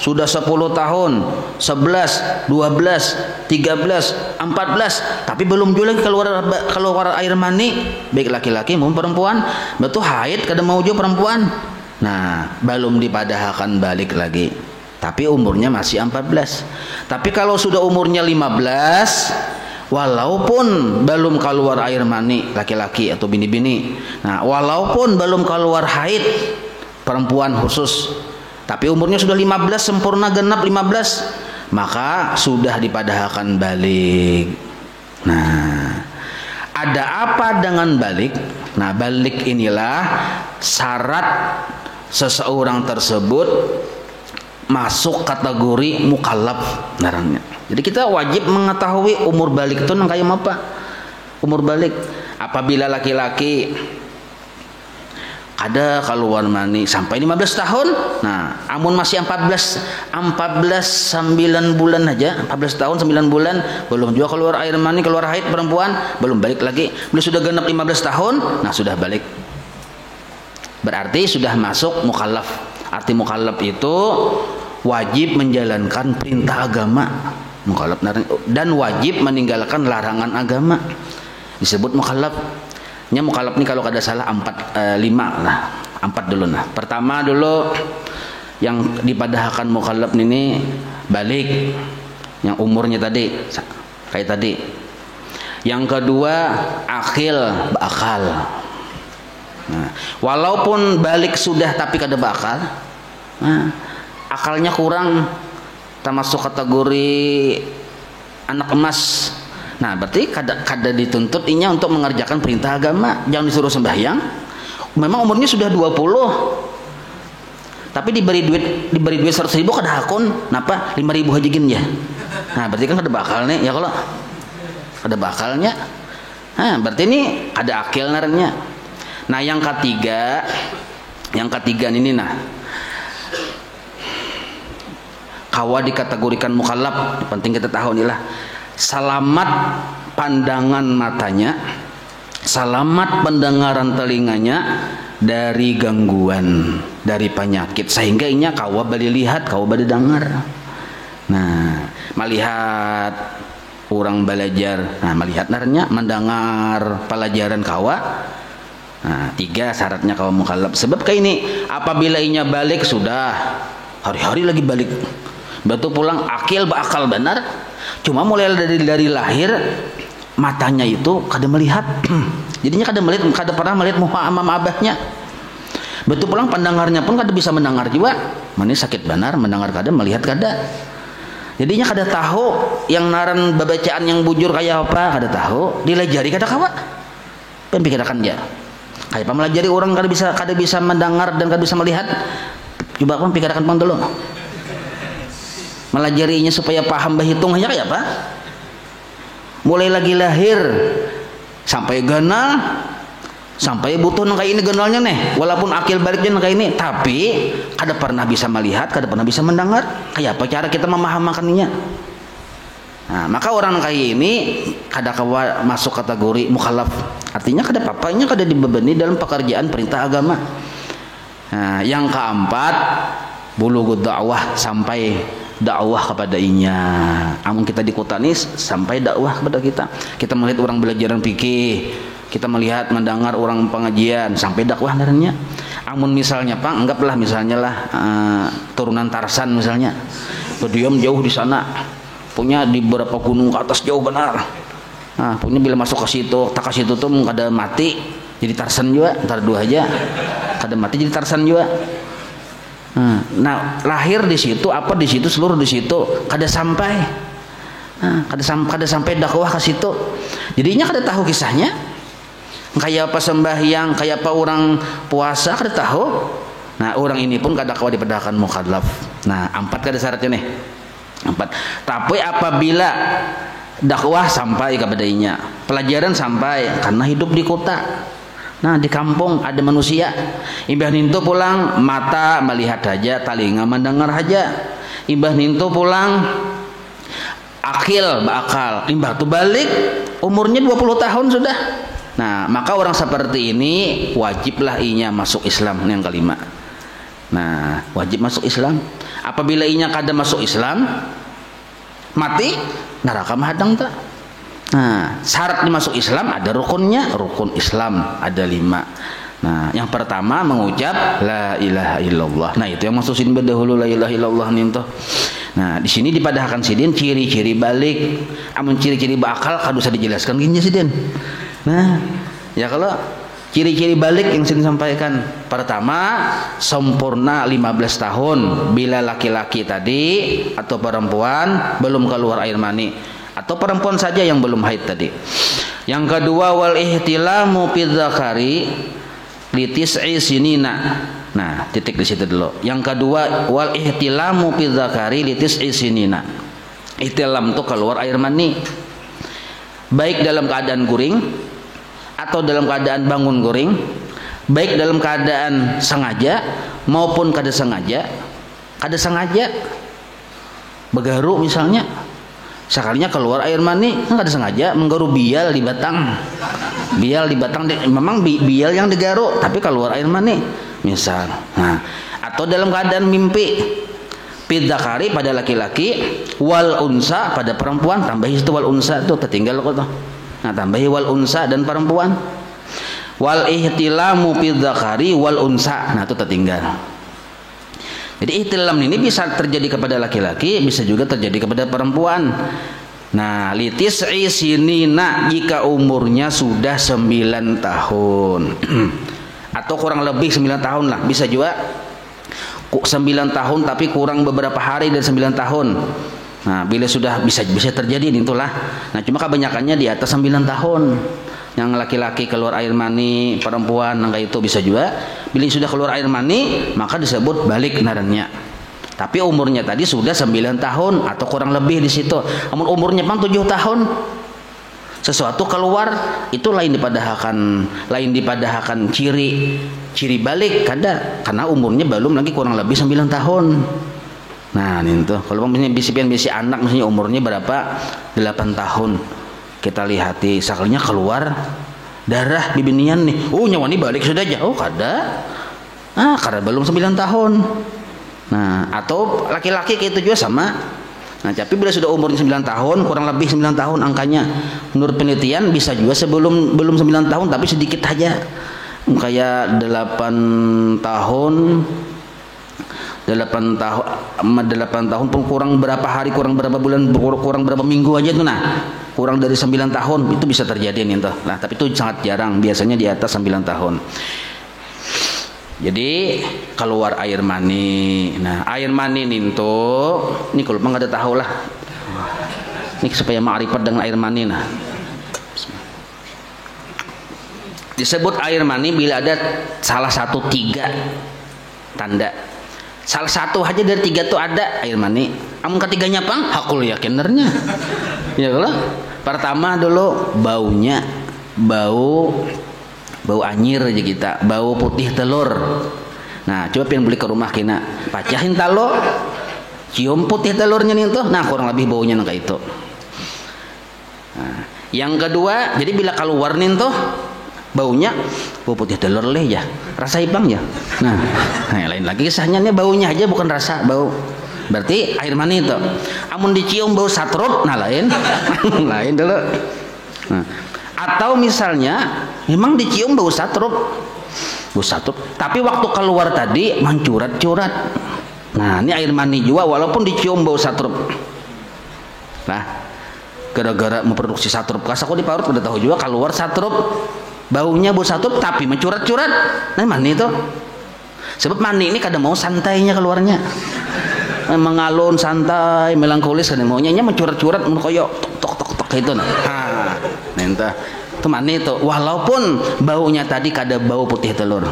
sudah 10 tahun, 11, 12, 13, 14, tapi belum juga keluar air mani, baik laki-laki maupun perempuan. Betul haid kada mau juga perempuan. Nah, belum dipadahkan balik lagi. Tapi umurnya masih 14. Tapi kalau sudah umurnya 15, walaupun belum keluar air mani laki-laki atau bini-bini, nah walaupun belum keluar haid perempuan khusus, tapi umurnya sudah 15 sempurna genap 15, maka sudah dipadahkan balik. Nah, ada apa dengan balik? Nah, balik inilah syarat seseorang tersebut masuk kategori mukallaf ngarannya. Jadi kita wajib mengetahui umur balik itu nang kayak apa? Umur balik apabila laki-laki ada keluar mani sampai 15 tahun. Nah, amun masih 14 9 bulan aja, 14 tahun 9 bulan belum juga keluar air mani, keluar haid perempuan, belum balik lagi. Bila sudah genap 15 tahun, nah sudah balik. Berarti sudah masuk mukallaf. Arti mukallaf itu wajib menjalankan perintah agama, mukallaf, dan wajib meninggalkan larangan agama. Disebut mukallaf. Nya mukallaf nih kalau kada salah 4 dulu nah. Pertama dulu yang dipadahkan mukallaf ini balik, yang umurnya tadi kayak tadi. Yang kedua akil, berakal. Nah, walaupun balik sudah tapi kada berakal, nah, akalnya kurang, termasuk kategori anak emas. Nah, berarti kada dituntut inya untuk mengerjakan perintah agama, jangan disuruh sembahyang. Memang umurnya sudah 20. Tapi diberi duit 100.000 kada hakun, napa 5.000 haji gin ya. Nah, berarti kan kada bakal nih ya, kalau kada bakalnya. Nah, berarti ini ada akil narenya. Nah, yang ketiga ini nah. Kawa dikategorikan mukallaf, penting kita tahu inilah. Selamat pandangan matanya, selamat pendengaran telinganya dari gangguan, dari penyakit, sehingga inya kawa bali lihat, kawa bali dengar. Nah, melihat orang belajar, nah melihat narnya, mendengar pelajaran kawa. Nah, 3 syaratnya kawa mukallaf. Sebab kayak ini, apabila inya balik sudah hari-hari lagi balik, batu pulang akil berakal benar. Cuma mulai dari lahir matanya itu kada melihat. Jadinya kada pernah melihat muka amam abahnya. Betul pulang pendengarnya pun kada bisa mendengar juga. Mana sakit benar mendengar kada, melihat kada. Jadinya kada tahu yang naran babacaan yang bujur kayak apa, kada tahu. Dilajari kada kawa. Pempikirakan dia. Kayak apa melajari orang kada bisa mendengar dan kada bisa melihat. Coba pempikirakan pang dulu. Melajarinya supaya paham berhitung hanya kayak apa? Mulai lagi lahir sampai ganal, sampai butuh kayak ini ganalnya nih, walaupun akil baliknya kayak ini, tapi kada pernah bisa melihat, kada pernah bisa mendengar. Kayak apa cara kita memahamakannya? Nah, maka orang kayak ini kada kawa masuk kategori mukallaf. Artinya kada papanya kada dibebani dalam pekerjaan perintah agama. Nah, yang keempat, bulughud dakwah, sampai dakwah kepada inya. Amun kita di kota ini sampai dakwah kepada kita melihat orang belajaran fikih, kita melihat mendengar orang pengajian, sampai dakwah darahnya. Amun misalnya Pak, anggaplah misalnya lah turunan Tarsan misalnya, berdiam jauh di sana, punya di beberapa gunung ke atas jauh benar. Nah, punya bila masuk ke situ, tak ke situ tuh kada mati jadi Tarsan juga, ntar 2 aja kada mati jadi Tarsan juga. Nah, lahir di situ, apa di situ, seluruh di situ, kada sampai, kada sampai dakwah ke situ. Jadinya kada tahu kisahnya, kayak apa sembahyang, kayak apa orang puasa, kada tahu. Nah, orang ini pun kada kawa dipadahkan mukallaf. Nah, 4 kada syaratnya nih, 4. Tapi apabila dakwah sampai kepada inya, pelajaran sampai, karena hidup di kota. Nah, di kampung ada manusia, imbah nintu pulang mata melihat aja, telinga mendengar aja. Imbah nintu pulang akil bakal, imbah tu balik umurnya 20 tahun sudah. Nah, maka orang seperti ini wajiblah inya masuk Islam. Ini yang kelima. Nah, wajib masuk Islam. Apabila inya kada masuk Islam, mati neraka mahadang tak. Nah, syarat dimasuk Islam ada rukunnya, rukun Islam ada 5. Nah, yang pertama mengucap la ilaha illallah. Nah, itu yang masukin berdahulu la ilaha illallah nih toh. Nah, di sini dipadahkan sidin ciri-ciri balik. Amun ciri-ciri bakal kada usah dijelaskan gini sidin. Nah, ya kalau Ciri-ciri balik yang saya sampaikan. Pertama, sempurna 15 tahun bila laki-laki tadi atau perempuan belum keluar air mani, atau perempuan saja yang belum haid tadi. Yang kedua, wal ihtilamu bidzakari litis'i sinina. Nah, titik di situ dulu. Yang kedua, wal ihtilamu bidzakari litis'i sinina. Ihtilam itu keluar air mani baik dalam keadaan guring atau dalam keadaan bangun guring, baik dalam keadaan sengaja maupun kada sengaja. Kada sengaja begaru misalnya, sekalinya keluar air mani, kada sengaja menggaru bial di batang. Bial di batang, memang bial yang digaru tapi keluar air mani misal. Nah, atau dalam keadaan mimpi, pidzakari pada laki-laki, wal unsa pada perempuan. Tambahi itu wal unsa tuh tertinggal kok tuh. Nah, tambahi wal unsa dan perempuan. Wal ihtilamu bidzakari wal unsa. Nah, itu tertinggal. Jadi ihtilam ini bisa terjadi kepada laki-laki, bisa juga terjadi kepada perempuan. Nah, litis'i sinina jika umurnya sudah 9 tahun. Atau kurang lebih 9 tahun lah, bisa juga 9 tahun tapi kurang beberapa hari dari 9 tahun. Nah, bila sudah bisa terjadi itulah. Nah, cuma kebanyakannya di atas 9 tahun. Yang laki-laki keluar air mani, perempuan angka itu bisa juga. Bila sudah keluar air mani, maka disebut balik narannya. Tapi umurnya tadi sudah 9 tahun atau kurang lebih di situ. Namun umurnya 7 tahun. Sesuatu keluar itu lain dipadahkan ciri balik kada, karena umurnya belum lagi kurang lebih 9 tahun. Nah, ini tuh kalau misalnya bisi anak misalnya umurnya berapa 8 tahun, kita lihati sekalinya keluar darah di binian nih, nyawa ini balik sudah jauh kada, karena belum 9 tahun. Nah, atau laki-laki kayak itu juga sama. Nah, tapi bila sudah umurnya 9 tahun, kurang lebih 9 tahun angkanya, menurut penelitian bisa juga belum 9 tahun tapi sedikit aja, kayak 8 tahun pun kurang berapa hari, kurang berapa bulan, kurang berapa minggu aja tuh. Nah, kurang dari 9 tahun itu bisa terjadi nih tuh. Nah, tapi itu sangat jarang, biasanya di atas 9 tahun. Jadi keluar air mani. Nah, air mani nih tuh, ini kalau nggak ada tahu lah. Ini supaya ma'rifat dengan air mani. Nah, disebut air mani bila ada salah satu 3 tanda. Salah satu aja dari 3 tuh ada air mani. Amun ketiganya pang hakul yakinernya. Ya kalau pertama dulu baunya, bau anyir aja kita, bau putih telur. Nah, coba pengen beli ke rumah kina, pacahin talo, cium putih telurnya nih tuh. Nah, kurang lebih baunya kayak itu. Nah, yang kedua, jadi bila keluar nih tuh baunya bau putih telur leh ya, rasa ibang ya. Nah, lain lagi kisahnya nih, baunya aja bukan rasa bau. Berarti air mani itu. Amun dicium bau satrup, nah lain, lain dulu. Nah, atau misalnya memang dicium bau satrup, tapi waktu keluar tadi mencurat-curat. Nah, ini air mani juga walaupun dicium bau satrup. Nah, gara-gara memproduksi satrup, kasaku di parut udah tahu juga keluar satrup, baunya bau satrup tapi mencurat-curat. Nah, mani itu. Sebab mani ini kadang mau santainya keluarnya, mengalun santai, melankolis, kadang maunya mencurat-curat, koyo tok itu. Nah, entah itu mani itu, walaupun baunya tadi kada bau putih telur.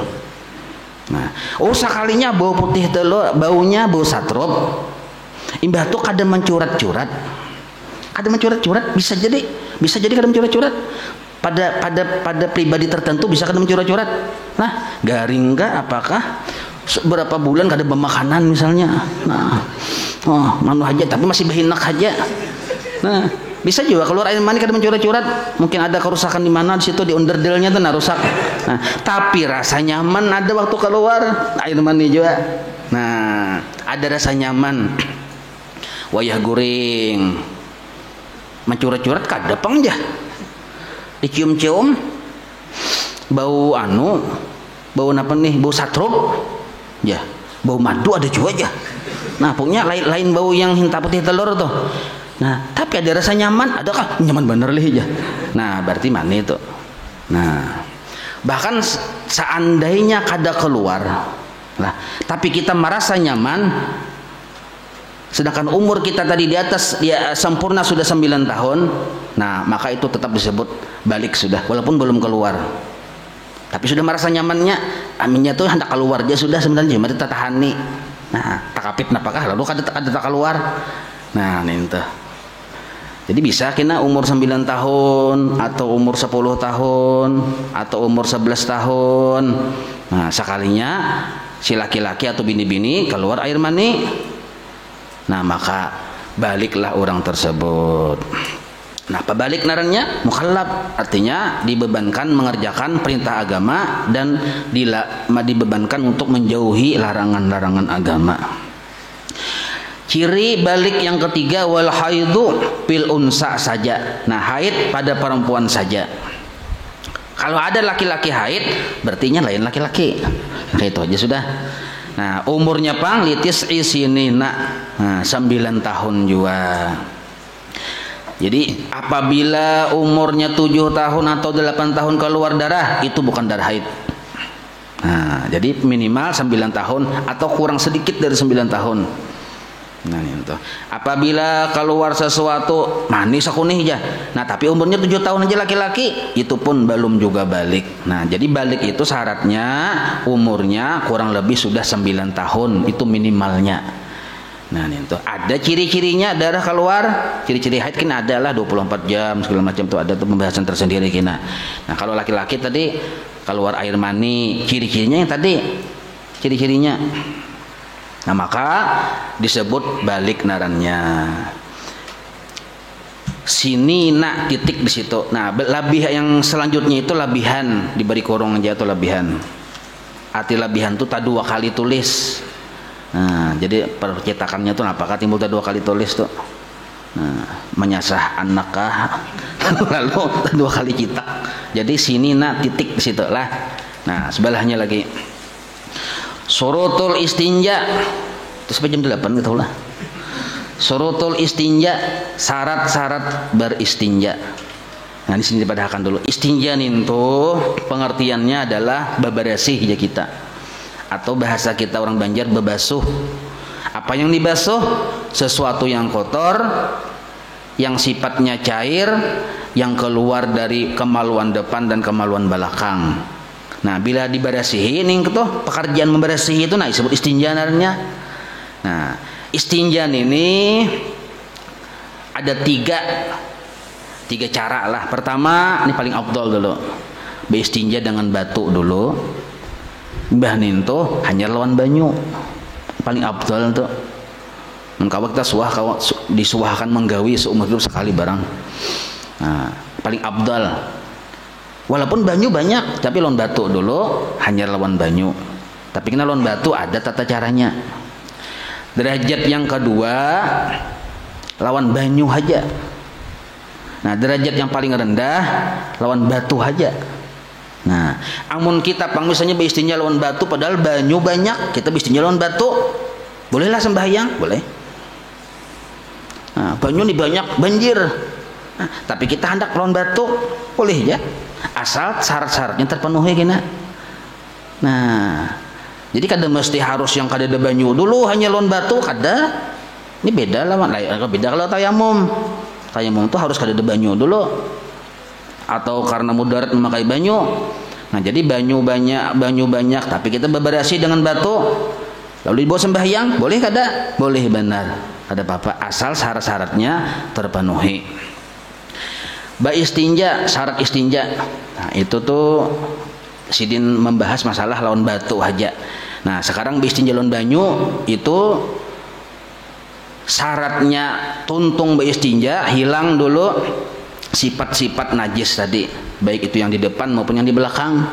Nah, sekalinya bau putih telur, baunya bau satrup, imbah tuh kada mencurat-curat, bisa jadi kada mencurat-curat. Pada pribadi tertentu bisa kada mencurat-curat. Nah, garing enggak apakah berapa bulan kada bermakanan misalnya. Nah, manu aja tapi masih behinak aja. Nah, bisa juga keluar air mani kada mencurat-curat. Mungkin ada kerusakan di mana di situ, di underdelnya tuh rusak. Nah, tapi rasa nyaman ada waktu keluar air mani juga. Nah, ada rasa nyaman. Wayah guring. Mencurat-curat kada pang ja. Dicium-cium bau bau apa nih? Bau satrup. Ya, bau madu ada juga aja. Nah, pokoknya lain bau yang hinta putih telur tuh. Nah, tapi ada rasa nyaman, adakah nyaman bener lih ya. Nah, berarti mani itu. Nah, Bahkan seandainya kada keluar, nah, tapi kita merasa nyaman, sedangkan umur kita tadi di atas ya sempurna sudah 9 tahun, nah maka itu tetap disebut balik sudah, walaupun belum keluar. Tapi sudah merasa nyamannya, aminnya tuh hendak keluar dia sudah sebenarnya cuma kita tahani. Nah, takapit napakah lalu kada keluar. Nah, itu. Jadi bisa kena umur 9 tahun atau umur 10 tahun atau umur 11 tahun. Nah, sekalinya si laki-laki atau bini-bini keluar air mani. Nah, maka baliklah orang tersebut. Nah, apa balik narannya? Mukallaf, artinya dibebankan mengerjakan perintah agama dan dibebankan untuk menjauhi larangan-larangan agama. Ciri balik yang ketiga, wal haidu fil unsa saja. Nah, haid pada perempuan saja. Kalau ada laki-laki haid, berartinya lain laki-laki. Nah, itu aja sudah. Nah, umurnya pang litis isinina. Nah, 9 tahun juga. Jadi apabila umurnya 7 tahun atau 8 tahun keluar darah, itu bukan darah haid. Nah, jadi minimal 9 tahun atau kurang sedikit dari 9 tahun. Nah, itu. Apabila keluar sesuatu manis akunih aja. Nah, tapi umurnya 7 tahun aja laki-laki, itu pun belum juga balik. Nah, jadi balik itu syaratnya umurnya kurang lebih sudah 9 tahun, itu minimalnya. Nah, itu. Ada ciri-cirinya darah keluar, ciri-ciri haid kan adalah 24 jam segala macam tuh, ada tuh pembahasan tersendiri kina. Nah, kalau laki-laki tadi keluar air mani, ciri-cirinya yang tadi, ciri-cirinya. Nah, maka disebut balik narannya. Sini nak titik di situ. Nah, labih yang selanjutnya itu labihan, diberi kurung aja atau labihan. Arti labihan itu tak 2 kali tulis. Nah, jadi percetakannya tuh apakah timbul tak 2 kali tulis tuh. Nah, menyasah anakah lalu 2 kali cetak. Jadi sini nak titik di situ lah. Nah, sebelahnya lagi. Surutul istinja itu sampai jam 8 gitu lah. Surutul istinja, syarat-syarat beristinja. Nah, di sini dipadahkan dulu. Istinja itu pengertiannya adalah bebersih ya kita. Atau bahasa kita orang Banjar bebasuh. Apa yang dibasuh? Sesuatu yang kotor, yang sifatnya cair, yang keluar dari kemaluan depan dan kemaluan belakang. Nah, bila diberasihi ini tuh pekerjaan memberasihi itu nah disebut istinjanarnya. Nah, istinjan ini ada tiga cara lah. Pertama, ini paling afdal dulu. Beristinja dengan batu dulu. Bah ninto hanya lawan banyu. Paling afdal tuh. Mengkawa kita disuahkan menggawi seumur hidup sekali barang. Nah, paling afdal. Walaupun banyu banyak, tapi lawan batu dulu, hanya lawan banyu. Tapi kena lawan batu ada tata caranya. Derajat yang kedua, lawan banyu aja. Nah, derajat yang paling rendah, lawan batu aja. Nah, amun kita misalnya beristinja lawan batu, padahal banyu banyak, kita beristinja lawan batu, bolehlah sembahyang, boleh. Nah, banyu nih banyak, banjir. Nah, tapi kita hendak lawan batu, boleh ya. Asal syarat-syaratnya terpenuhi kena. Nah, jadi kada mesti harus yang kada ada banyu dulu hanya lawan batu, kada. Ini beda lah, beda kalau tayamum. Tayamum itu harus kada ada banyu dulu. Atau karena mudarat memakai banyu. Nah, jadi banyu banyak, tapi kita beberasi dengan batu. Lalu dibawa sembahyang, boleh kada? Boleh benar. Ada apa-apa asal syarat-syaratnya terpenuhi. Istinja, syarat istinja. Nah, itu tuh sidin membahas masalah lawan batu aja. Nah, sekarang istinja lawan banyu itu syaratnya tuntung istinja hilang dulu sifat-sifat najis tadi, baik itu yang di depan maupun yang di belakang.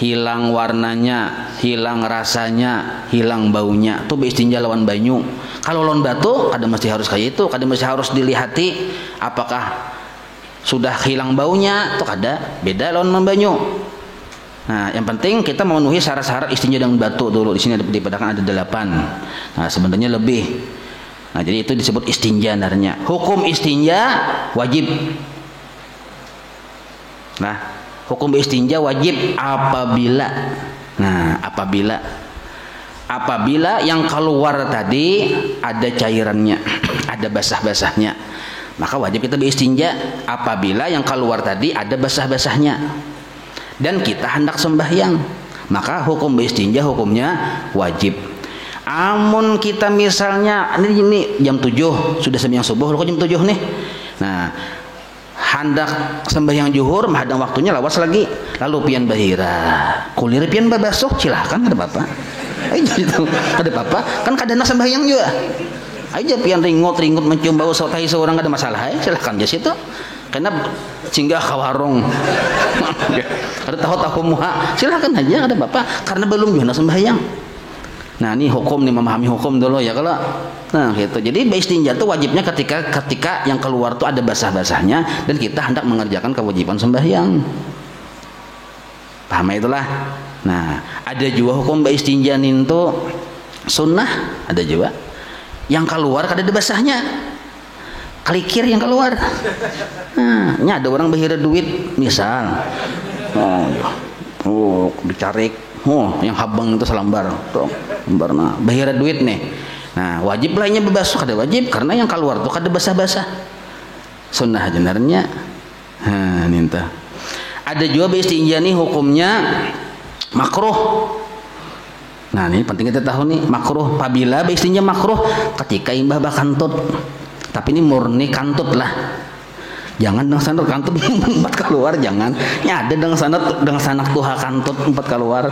Hilang warnanya, hilang rasanya, hilang baunya. Itu istinja lawan banyu. Kalau lawan batu, kada mesti harus kayak itu, kada mesti harus dilihati apakah sudah hilang baunya atau kada, beda lawan membanyu. Nah, yang penting kita memenuhi syarat-syarat istinja dengan batu dulu. Di sini dipadahkan ada 8. Nah, sebenarnya lebih. Nah, jadi itu disebut istinja narnya. Hukum istinja wajib. Nah, hukum beristinja wajib apabila, nah apabila yang keluar tadi ada cairannya, ada basah-basahnya, maka wajib kita beristinja. Apabila yang keluar tadi ada basah-basahnya dan kita hendak sembahyang, maka hukum beristinja hukumnya wajib. Amun kita misalnya ini jam 7 sudah sembahyang subuh, kok jam 7 nih, nah hendak sembahyang zuhur, mahadang waktunya lawas lagi, lalu pian bahira kulir pian babasuh, silahkan, ada apa-apa aja gitu, ada apa-apa kan kadang sembahyang juga aja pian ringut mencium bau sotai seorang, ada masalah silahkan aja situ, karena singgah ke warung ada tahu muha, silahkan aja, ada apa-apa, karena belum juga sembahyang. Nah ini hukum nih, memahami hukum dulu ya kalau, nah gitu. Jadi beristinja itu wajibnya ketika yang keluar tuh ada basah-basahnya dan kita hendak mengerjakan kewajiban sembahyang. Paham itulah. Nah ada juga hukum beristinja itu sunnah, ada juga yang keluar kada ada basahnya, kelikir yang keluar. Nah ini ada orang bahira duit misal, dicarik, yang habang itu selambar, lembar, nah bahira duit nih, nah wajib lahnya bebasuh, kada wajib karena yang keluar tuh kada basah-basah, sunnah jenarnya. Nah ninta ada juga beristinja nih hukumnya makruh. Nah ini penting kita tahu nih, makruh apabila beristinja makruh ketika imbah bakantut, tapi ini murni kantut lah, jangan dengan sanad kantut empat keluar, jangan ya ada dengan sanak tuha kantut empat keluar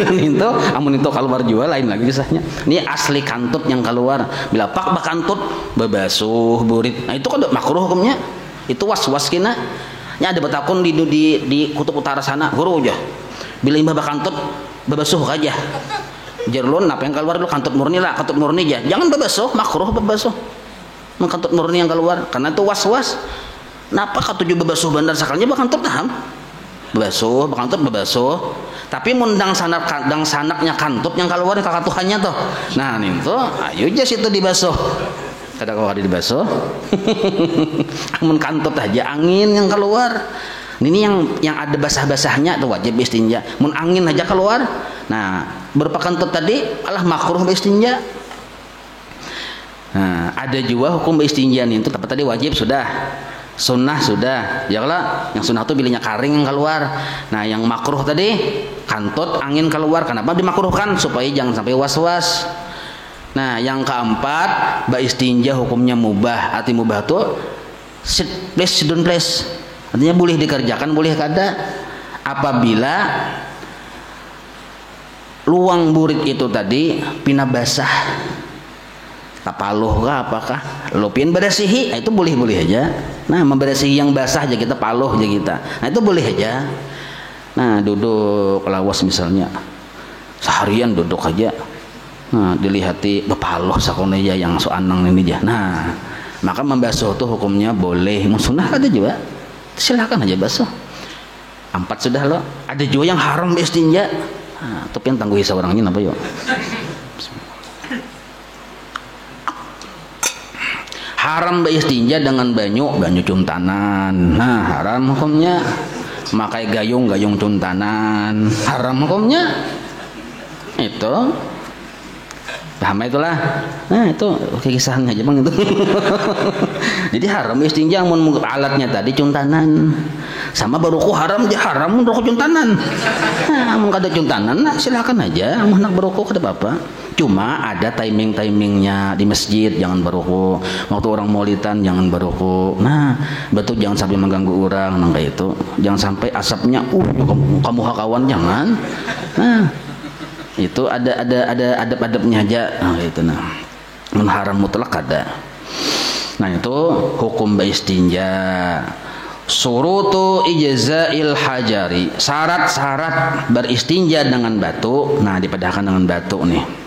itu amun itu keluar juga lain lagi kisahnya. Ini asli kantut yang keluar, bila pak bakantut bebasuh burit, nah itu kan makruh hukumnya, itu was kina nya ada betakun di kutub utara sana guru aja, bila imbah bakantut bebasuh aja jerlun apa yang keluar dulu kantut murni lah, kantut murni aja jangan bebasuh, makruh bebasuh mengkantut murni yang keluar karena itu was napa katuju bebasuh bandar sakalnya bakantut paham bebasuh bakantut bebasuh, tapi mundang sanaknya kantut yang keluar kakatuhannya tuh, nah nih tuh ayo aja situ dibasuh, kada kau ada dibasuh amun kantut aja angin yang keluar, ini yang ada basah-basahnya tuh wajib istinja, mun angin aja keluar, nah berupa kantut tadi alah makruh istinja. Nah ada juga hukum istinja itu, tapi tadi wajib sudah, sunnah sudah, ya kalau yang sunnah itu bilihnya karing yang keluar. Nah yang makruh tadi kantut angin keluar, kenapa dimakruhkan? Supaya jangan sampai was-was. Nah yang keempat beristinja hukumnya mubah, arti mubah itu sit place, artinya boleh dikerjakan boleh kada apabila luang burit itu tadi pina basah, paluh kah apakah lupin berasihi, itu boleh aja. Nah memberasihi yang basah aja kita paluh aja kita, nah itu boleh aja. Nah duduk lawas misalnya seharian duduk aja, nah dilihati bepaluh sakone aja yang soanang ini aja, nah maka membasuh tuh hukumnya boleh, sunnah ada juga, silakan aja basuh. 4 sudah lo. Ada juga yang haram beristinja, nah, tapi yang tangguh hisap orangnya apa yuk? Haram beristinja dengan banyu cuntanan, nah haram hukumnya. Makai gayung cuntanan, haram hukumnya. Itu paham itulah. Nah itu kisahnya aja bang itu. Jadi haram istinja mun alatnya tadi cuntanan, sama baruku haram aja, haram mun rokok cuntanan. Nah mun kada cuntanan nah silakan aja, mun nak berokok kada apa-apa. Cuma ada timingnya di masjid, jangan berokok. Waktu orang maulidan jangan berokok. Nah betul, jangan sampai mengganggu orang, nang kayak itu. Jangan sampai asapnya kamu hakawan, jangan. Nah itu ada adab-adabnya aja, nah itu nah haram mutlak ada. Nah itu hukum beristinja. Surutu ijzail hajari, syarat-syarat beristinja dengan batu. Nah dipadahkan dengan batu nih.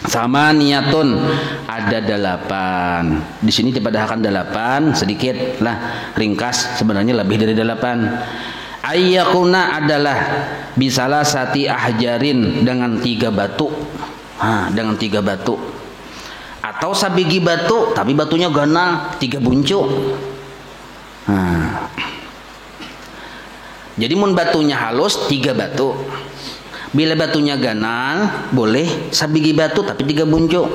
Sama niatun ada 8. Di sini dipadahkan 8, sedikit lah ringkas, sebenarnya lebih dari 8. Ayyakuna adalah bisalah sati ahjarin, dengan 3 batu. Dengan 3 batu. Atau sabigi batu, tapi batunya ganal 3 buncuk. Jadi mun batunya halus 3 batu. Bila batunya ganal boleh sabigi batu tapi 3 buncuk.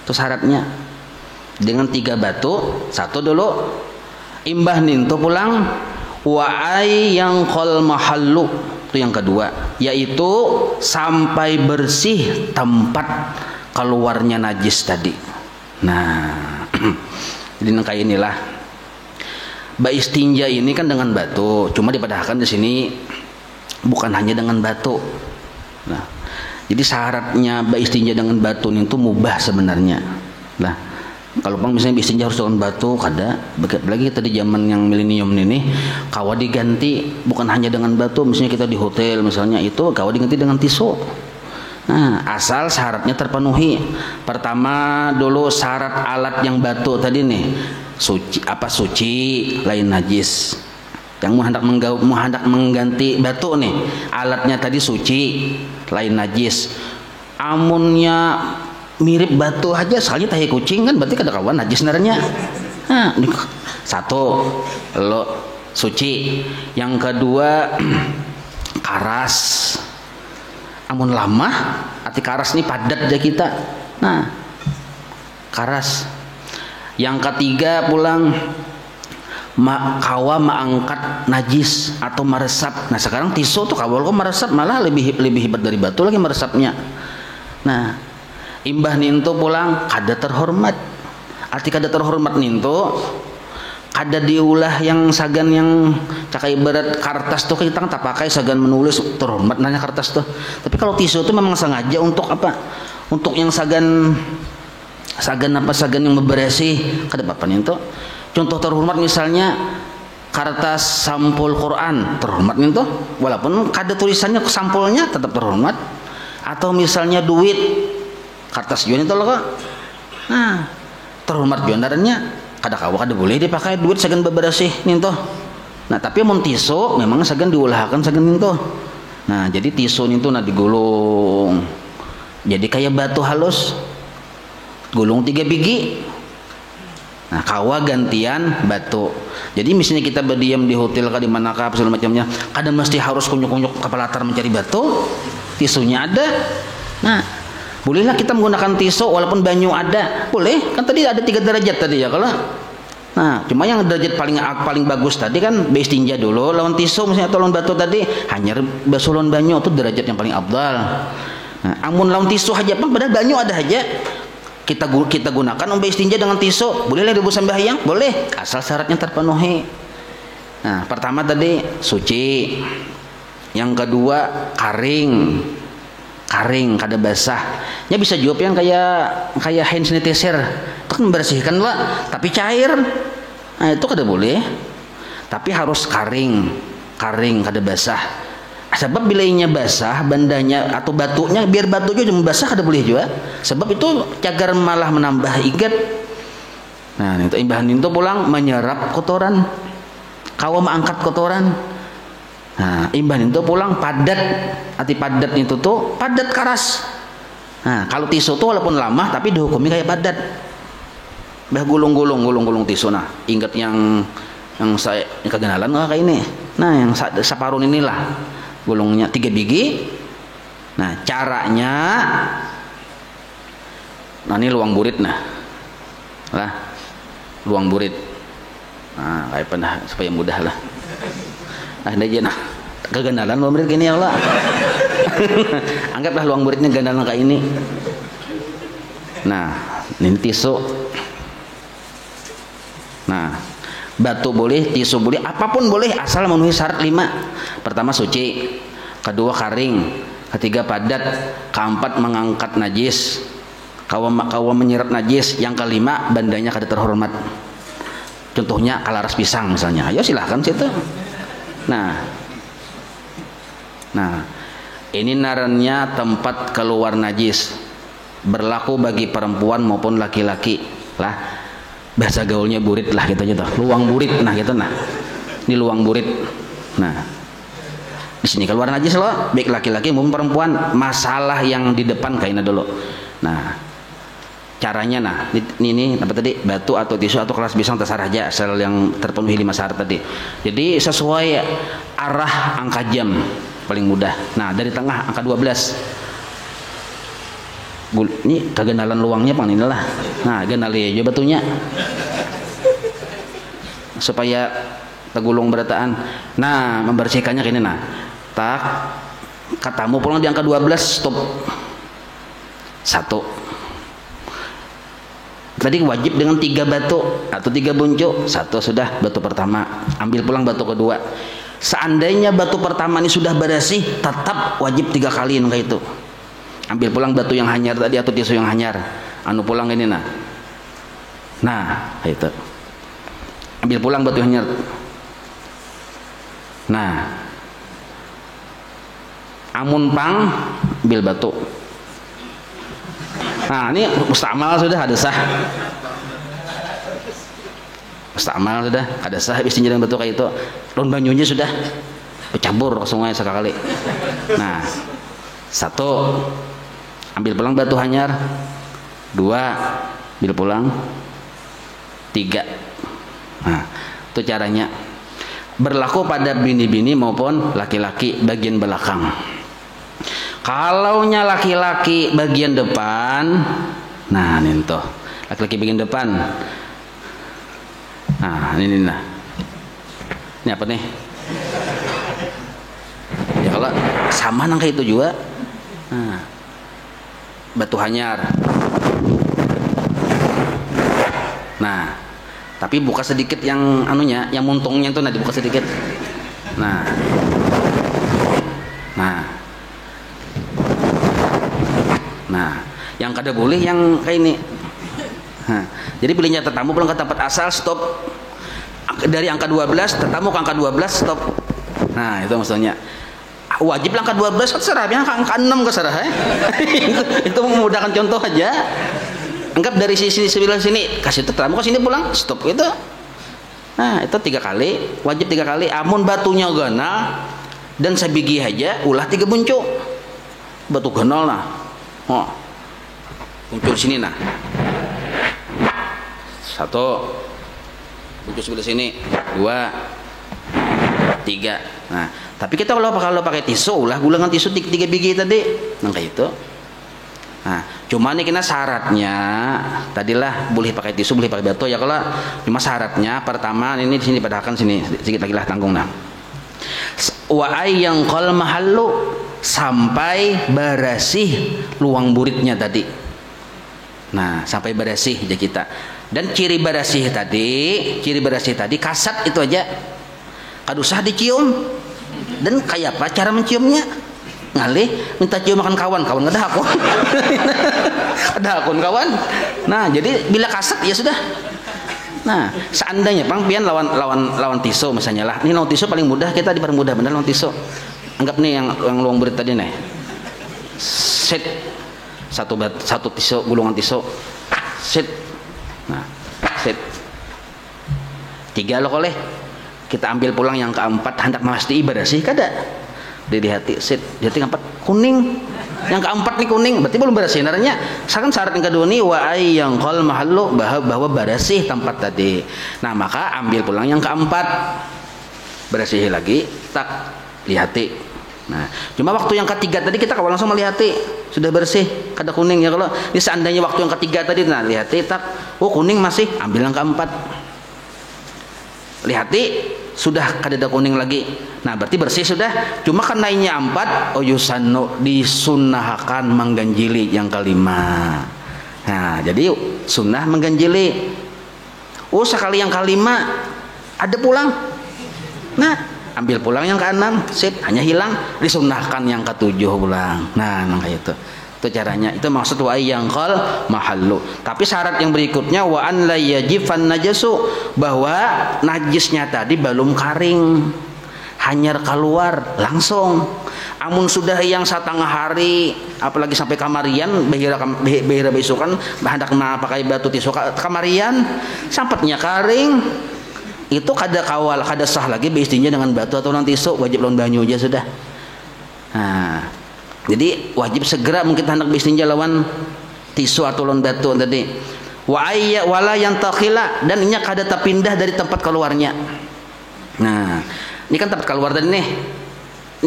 Itu syaratnya. Dengan 3 batu, 1 dulu imbah nintu pulang wa ay yang qal mahallu. Itu yang kedua, yaitu sampai bersih tempat keluarnya najis tadi. Nah, jadi kayak inilah. Istinja ini kan dengan batu, cuma dipadahkan di sini bukan hanya dengan batu. Nah, jadi syaratnya istinja dengan batu itu mubah sebenarnya. Nah, kalau bang misalnya istinja harus dengan batu, kada. Lagi kita di zaman yang milenium ini, kawa diganti bukan hanya dengan batu. Misalnya kita di hotel, misalnya itu kawa diganti dengan tisu. Nah, asal syaratnya terpenuhi. Pertama dulu syarat alat yang batu tadi nih, suci, lain najis. Yang mau hendak mengganti batu nih, alatnya tadi suci, lain najis. Amunnya mirip batu aja, sekali tahi kucing kan berarti kada kawan najis sebenarnya. Nah, ini 1 lo suci. Yang kedua karas. Amun lama, arti karas nih padat aja kita. Nah, karas. Yang ketiga pulang kawa mengangkat najis atau meresap. Nah sekarang tisu tuh kawal kok meresap, malah lebih hebat dari batu lagi meresapnya. Nah imbah nintu pulang kada terhormat. Arti kada terhormat nintu kada diulah yang sagan yang cakai ibarat kertas tuh kita tak pakai sagan menulis terhormat nanya kertas tuh. Tapi kalau tisu tuh memang sengaja untuk apa? Untuk yang sagan yang bebersih kada apa nintu. Contoh terhormat misalnya kertas sampul Quran terhormat nih tuh, walaupun kada tulisannya sampulnya tetap terhormat. Atau misalnya duit kertas jual itu loh kok. Nah terhormat jualannya kada kawa kada boleh dipakai duit sagan bebersih nih tuh. Nah tapi mun tisu memang sagan diulahkan sagan nih tuh. Nah jadi tisu nih tuh digulung. Jadi kayak batu halus, gulung 3 biji. Nah, kawa gantian batu. Jadi misalnya kita berdiam di hotel kah di manakah segala macamnya, kadang mesti harus kunyuk-kunyuk kepala latar mencari batu. Tisunya ada. Nah, bolehlah kita menggunakan tisu walaupun banyu ada. Boleh. Kan tadi ada 3 derajat tadi ya kalau. Nah, cuma yang derajat paling bagus tadi kan istinja dulu lawan tisu misalnya atau lawan batu tadi, hanya basuh lawan banyu itu derajat yang paling afdal. Nah, amun lawan tisu aja pun padahal banyu ada aja. Kita gunakan istinja dengan tisu, bolehlah dibuat sembahyang, boleh asal syaratnya terpenuhi. Nah pertama tadi suci, yang kedua kering kada basah. Ya bisa jawab yang kayak hand sanitizer itu kan membersihkan lah tapi cair. Nah itu kada boleh, tapi harus kering kada basah. Sebab bila inya basah bandanya atau batunya, biar batunya cuma basah kada boleh juga. Sebab itu cagar malah menambah igat. Nah itu imbahan itu pulang menyerap kotoran, kawa mengangkat kotoran. Nah imbahan itu pulang padat. Arti padat itu tuh padat karas. Nah kalau tisu tuh walaupun lama tapi dihukumi kayak padat. Bah gulung tisu. Nah ingat yang saya kegenalan kayak ini. Nah yang saparun inilah gulungnya 3 biji. Nah caranya, nah ini luang burit lah luang burit. Nah kayak pernah supaya mudah lah. Nah ini aja nah kegandalan luang burit gini ya Allah. Anggaplah luang buritnya gandalan kayak ini. Nah ini tisu. Nah batu boleh, tisu boleh, apapun boleh asal memenuhi syarat 5. Pertama suci, kedua kering, ketiga padat, keempat mengangkat najis, kawa menyerap najis, yang kelima bandanya kada terhormat. Contohnya kalaras pisang misalnya, ayo silahkan situ. Nah ini narannya tempat keluar najis, berlaku bagi perempuan maupun laki-laki lah. Bahasa gaulnya burit lah gitu aja tuh, luang burit. Nah gitu nah, ini luang burit. Nah di sini keluar najis loh, baik laki-laki maupun perempuan. Masalah yang di depan kainnya dulu. Nah caranya nah ini apa tadi, batu atau tisu atau kelas pisang terserah aja asal yang terpenuhi 5 syarat tadi. Jadi sesuai arah angka jam paling mudah. Nah, dari tengah angka 12. Ini kegenalan luangnya pang inilah. Nah, genali aja batunya. Supaya tegulung berataan. Nah, membersihkannya gini nah. Tak katamu pulang di angka 12, stop. 1. Tadi wajib dengan 3 batu atau 3 buncuk. 1 sudah batu pertama, ambil pulang batu kedua. Seandainya batu pertama ini sudah bersih, tetap wajib 3 kali kayak itu. Ambil pulang batu yang hanyar tadi atau tisu yang hanyar, anu pulang ini nah. Nah, itu. Ambil pulang batu yang hanyar. Nah, amun pang ambil batu. Nah, ini mustamal sudah ada sah. Mustamal sudah ada sah habis dengan batu kayak itu. Lawan banyunya sudah bercampur ke sungai sekali. Nah, 1 ambil pulang batu hanyar, 2 ambil pulang, 3. Nah, itu caranya. Berlaku pada bini-bini maupun laki-laki bagian belakang. Kalaunya laki-laki bagian depan, nah ini tuh laki-laki bagian depan. Nah ini nah, ini apa nih? Ya kalau sama nangka itu juga. Nah, batu hanyar. Nah, tapi buka sedikit yang anunya, yang muntungnya itu nanti buka sedikit. Nah, yang kada boleh yang kayak ini. Nah, jadi pilihnya tetamu pulang ke tempat asal, stop. Dari angka 12 tetamu ke angka 12, stop. Nah, itu maksudnya. Wajib angka 12 terserah, angka 6 terserah ya. itu memudahkan contoh aja. Anggap dari sisi sebelah sini, kasih tetamu ke sini pulang, stop itu. Nah, itu 3 kali, wajib 3 kali. Amun batunya ganal dan sebiji aja, ulah 3 buncuk. Batu ganal nah. Oh. Buncuk sini nah. 1 buncuk sebelah sini, 2 3. Nah, tapi kita kalau pakai tisu ulah gulangan tisu 3 biji tadi. Nah kayak itu. Nah, cuma nih kena syaratnya tadilah boleh pakai tisu, boleh pakai batu ya kalau cuma syaratnya pertama ini di sini padahkan sini sedikit lagi lah tanggung nah. Wa ayyang qal mahallu sampai bersih luang buritnya tadi. Nah, sampai bersih aja kita. Dan ciri bersih tadi kasat itu aja. Kada usah dicium. Dan kayak apa cara menciumnya? Ngalih minta cium makan kawan nggak ada akun. Ada akun kawan. Nah, jadi bila kasat ya sudah. Nah, seandainya pang pian lawan tisu misalnya lah. Ini lawan tisu paling mudah, kita dipermudah benar lawan tisu. Anggap nih yang luang berit tadi nih. Set satu tisu, gulungan tisu. Set. Nah, set. 3 lo koleh. Kita ambil pulang yang keempat hendak mesti ibadah sih kada. Di hati set, di hati keempat kuning. Yang keempat nih kuning, berarti belum bersih. Naranya, kan syarat yang kedua nih wa ayyang qal mahallu bahwa bersih tempat tadi. Nah, maka ambil pulang yang keempat. Bersih lagi, tak lihati. Nah, cuma waktu yang ketiga tadi kita kalau langsung melihati sudah bersih, kada kuning ya kalau. Ini seandainya waktu yang ketiga tadi nah lihati tak, oh kuning masih, ambil yang keempat. Lihati sudah kada ada kuning lagi. Nah, berarti bersih sudah. Cuma kan naiknya 4, yusanu disunnahkan mengganjili yang kelima. Nah, jadi sunnah mengganjili. Oh, sekali yang kelima ada pulang. Nah, ambil pulang yang ke-6, sit, hanya hilang, disunnahkan yang ke-7 pulang. Nah, kayak itu. Itu caranya. Itu maksud wa ayyang qal mahallu. Tapi syarat yang berikutnya wa an la yajifan najasu, bahwa najisnya tadi belum karing. Hanyar keluar langsung. Amun sudah yang setengah hari, apalagi sampai kamarian, behira besukan hendak pakai batu tisu kamarian, sampatnya karing. Itu kada kawal, kada sah lagi beistinja dengan batu atau non tisu, wajib lawan banyu aja sudah. Nah, jadi wajib segera mungkin hendak beistinja lawan tisu atau lawan batu tadi. Wa ayya wala yang takhila, dan inya kada terpindah dari tempat keluarnya. Nah, Ini kan tempat keluar tadi nih.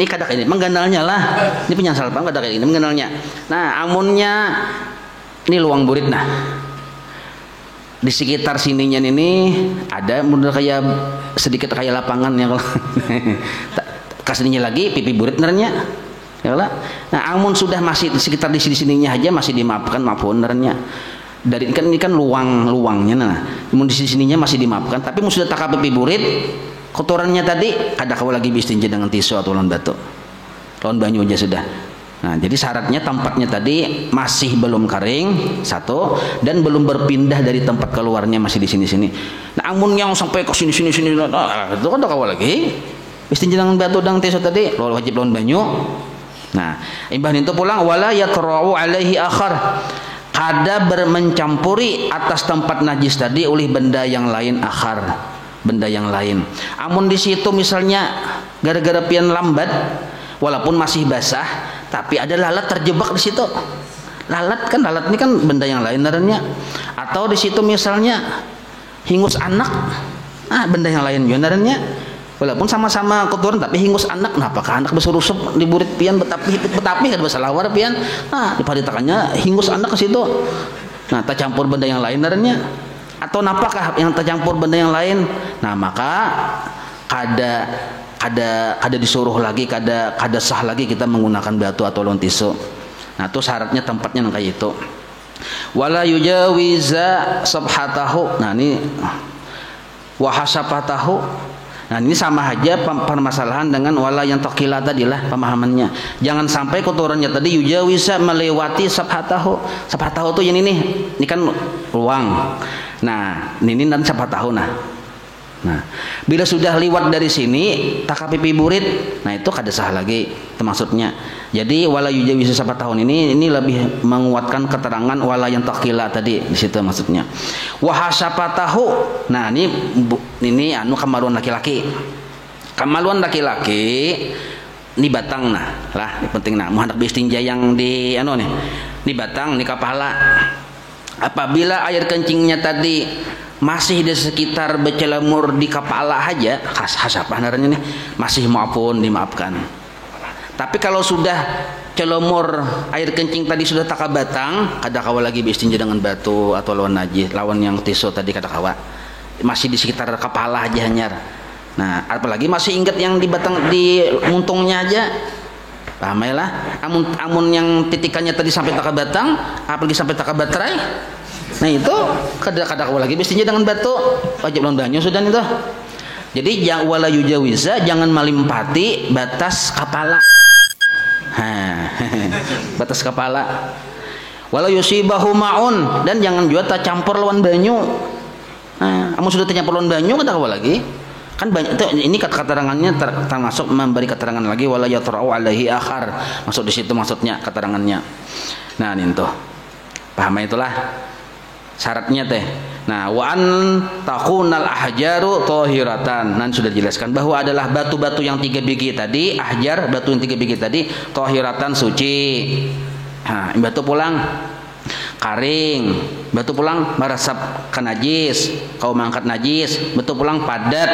Ini kadak ini mengenalnya lah. Ini penyasal Pak kadak ini mengenalnya. Nah, amunnya ini luang burit nah. Di sekitar sininya ini ada model kayak sedikit kayak lapangan ya kalau. Kasihnya lagi pipi burit nernya. Ya lah. Nah, amun sudah masih di sekitar di sininya aja masih dimaafkan maafun nernya. Dari ini kan luangnya nah. Namun di sininya masih dimaafkan, tapi mun sudah takap pipi burit kotorannya tadi kada kau lagi bistinja dengan tisu atau lawan batu, lawan banyu aja sudah. Nah, jadi syaratnya tempatnya tadi masih belum kering satu dan belum berpindah dari tempat keluarnya masih di sini. Nah, amun yang sampai ke sini itu kan kau lagi bistinja dengan batu dan tisu tadi, wajib lawan banyu. Nah, imbah itu pulang wala yatra'u alaihi akhar. Kada bermencampuri atas tempat najis tadi oleh benda yang lain akhar, benda yang lain. Amun di situ misalnya gara-gara pian lambat walaupun masih basah tapi ada lalat terjebak di situ. Lalat ini kan benda yang lain naranya. Atau di situ misalnya hingus anak. Benda yang lain juga naranya. Walaupun sama-sama kotoran tapi hingus anak, nah apakah anak besurusup di burit pian betapi kan bahasa lawar pian. Nah, diparitakannya hingus anak ke situ. Nah, tercampur benda yang lain naranya. Atau napakah yang tercampur benda yang lain? Nah, maka kada disuruh lagi, kada sah lagi kita menggunakan batu atau lawan tisu. Nah, itu syaratnya tempatnya kayak itu. Wala yujawiza sabhatahu. Nah, ini wahasapatahu. Nah, ini sama aja permasalahan dengan wala yang taqila tadilah pemahamannya. Jangan sampai kotorannya tadi yujawisa melewati sabhatahu. Sabhatahu tuh ini kan luang. Nah, ini dan sabhatahu nah. Nah, bila sudah lewat dari sini takap pipi burit, nah itu kada sah lagi itu maksudnya. Jadi wala yujawisa sabhatahu ini lebih menguatkan keterangan wala yang taqila tadi di situ maksudnya. Wahasapatahu. Nah, ini kemaluan laki-laki. Kemaluan laki-laki ini batang nah. Lah, ini penting nah. Mau hendak bistinja yang di Ini batang, ini kepala. Apabila air kencingnya tadi masih di sekitar bercelamur di kepala aja, hasapah naranya nih, masih dimaafkan. Tapi kalau sudah celomor air kencing tadi sudah taka batang, kada kawa lagi bistinja dengan batu atau lawan najis, lawan yang tisu tadi kada kawa. Masih di sekitar kepala aja hanyar. Nah, apalagi masih ingat yang di batang di muntungnya aja. Paham ya lah? Amun yang titikannya tadi sampai taka batang, apalagi sampai taka baterai. Nah, itu kada kawa lagi bistinja dengan batu, wajib lawan banyu sudah itu. Jadi wala yujawiza, jangan melimpati batas kepala. Batas kepala. Walau yusibahu ma'un, dan jangan juga tercampur lawan banyu. Nah, kamu sudah tercampur lawan banyu kada kawa lagi. Kan banyak itu, ini keterangannya termasuk memberi keterangan lagi wala yatra'u alaihi akhar. Maksud di situ maksudnya keterangannya. Nah, ini tuh. Paham itulah syaratnya teh. Nah, wa an takunal ahjaru tahiratan. Nan sudah dijelaskan bahwa adalah batu-batu yang 3 biji tadi, ahjar batu yang 3 biji tadi tahiratan suci. Nah, batu pulang karing, batu pulang meresap ke najis, kau mangkat najis, batu pulang padat,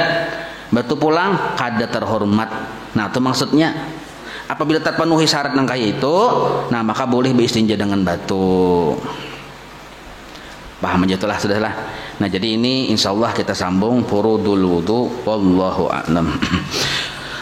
batu pulang kada terhormat. Nah, itu maksudnya apabila terpenuhi syarat nang kaya itu, nah maka boleh beristinja dengan batu. Paham aja itulah sudahlah. Nah, jadi ini insyaallah kita sambung furudul wudu wallahu a'lam.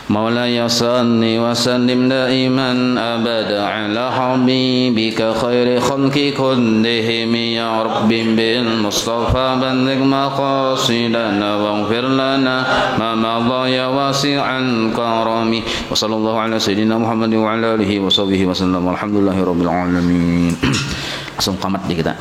Maulaya salli wa sallim daiman abada ala habibika khairi khalqi kullihim ya rabbi bil mustafa balligh maqasidana waghfir lana ma madha ya wasi'al karami wa sallallahu ala sayyidina Muhammad wa ala alihi wa sahbihi wa sallam walhamdulillahi rabbil alamin. Langsung qamat di kita.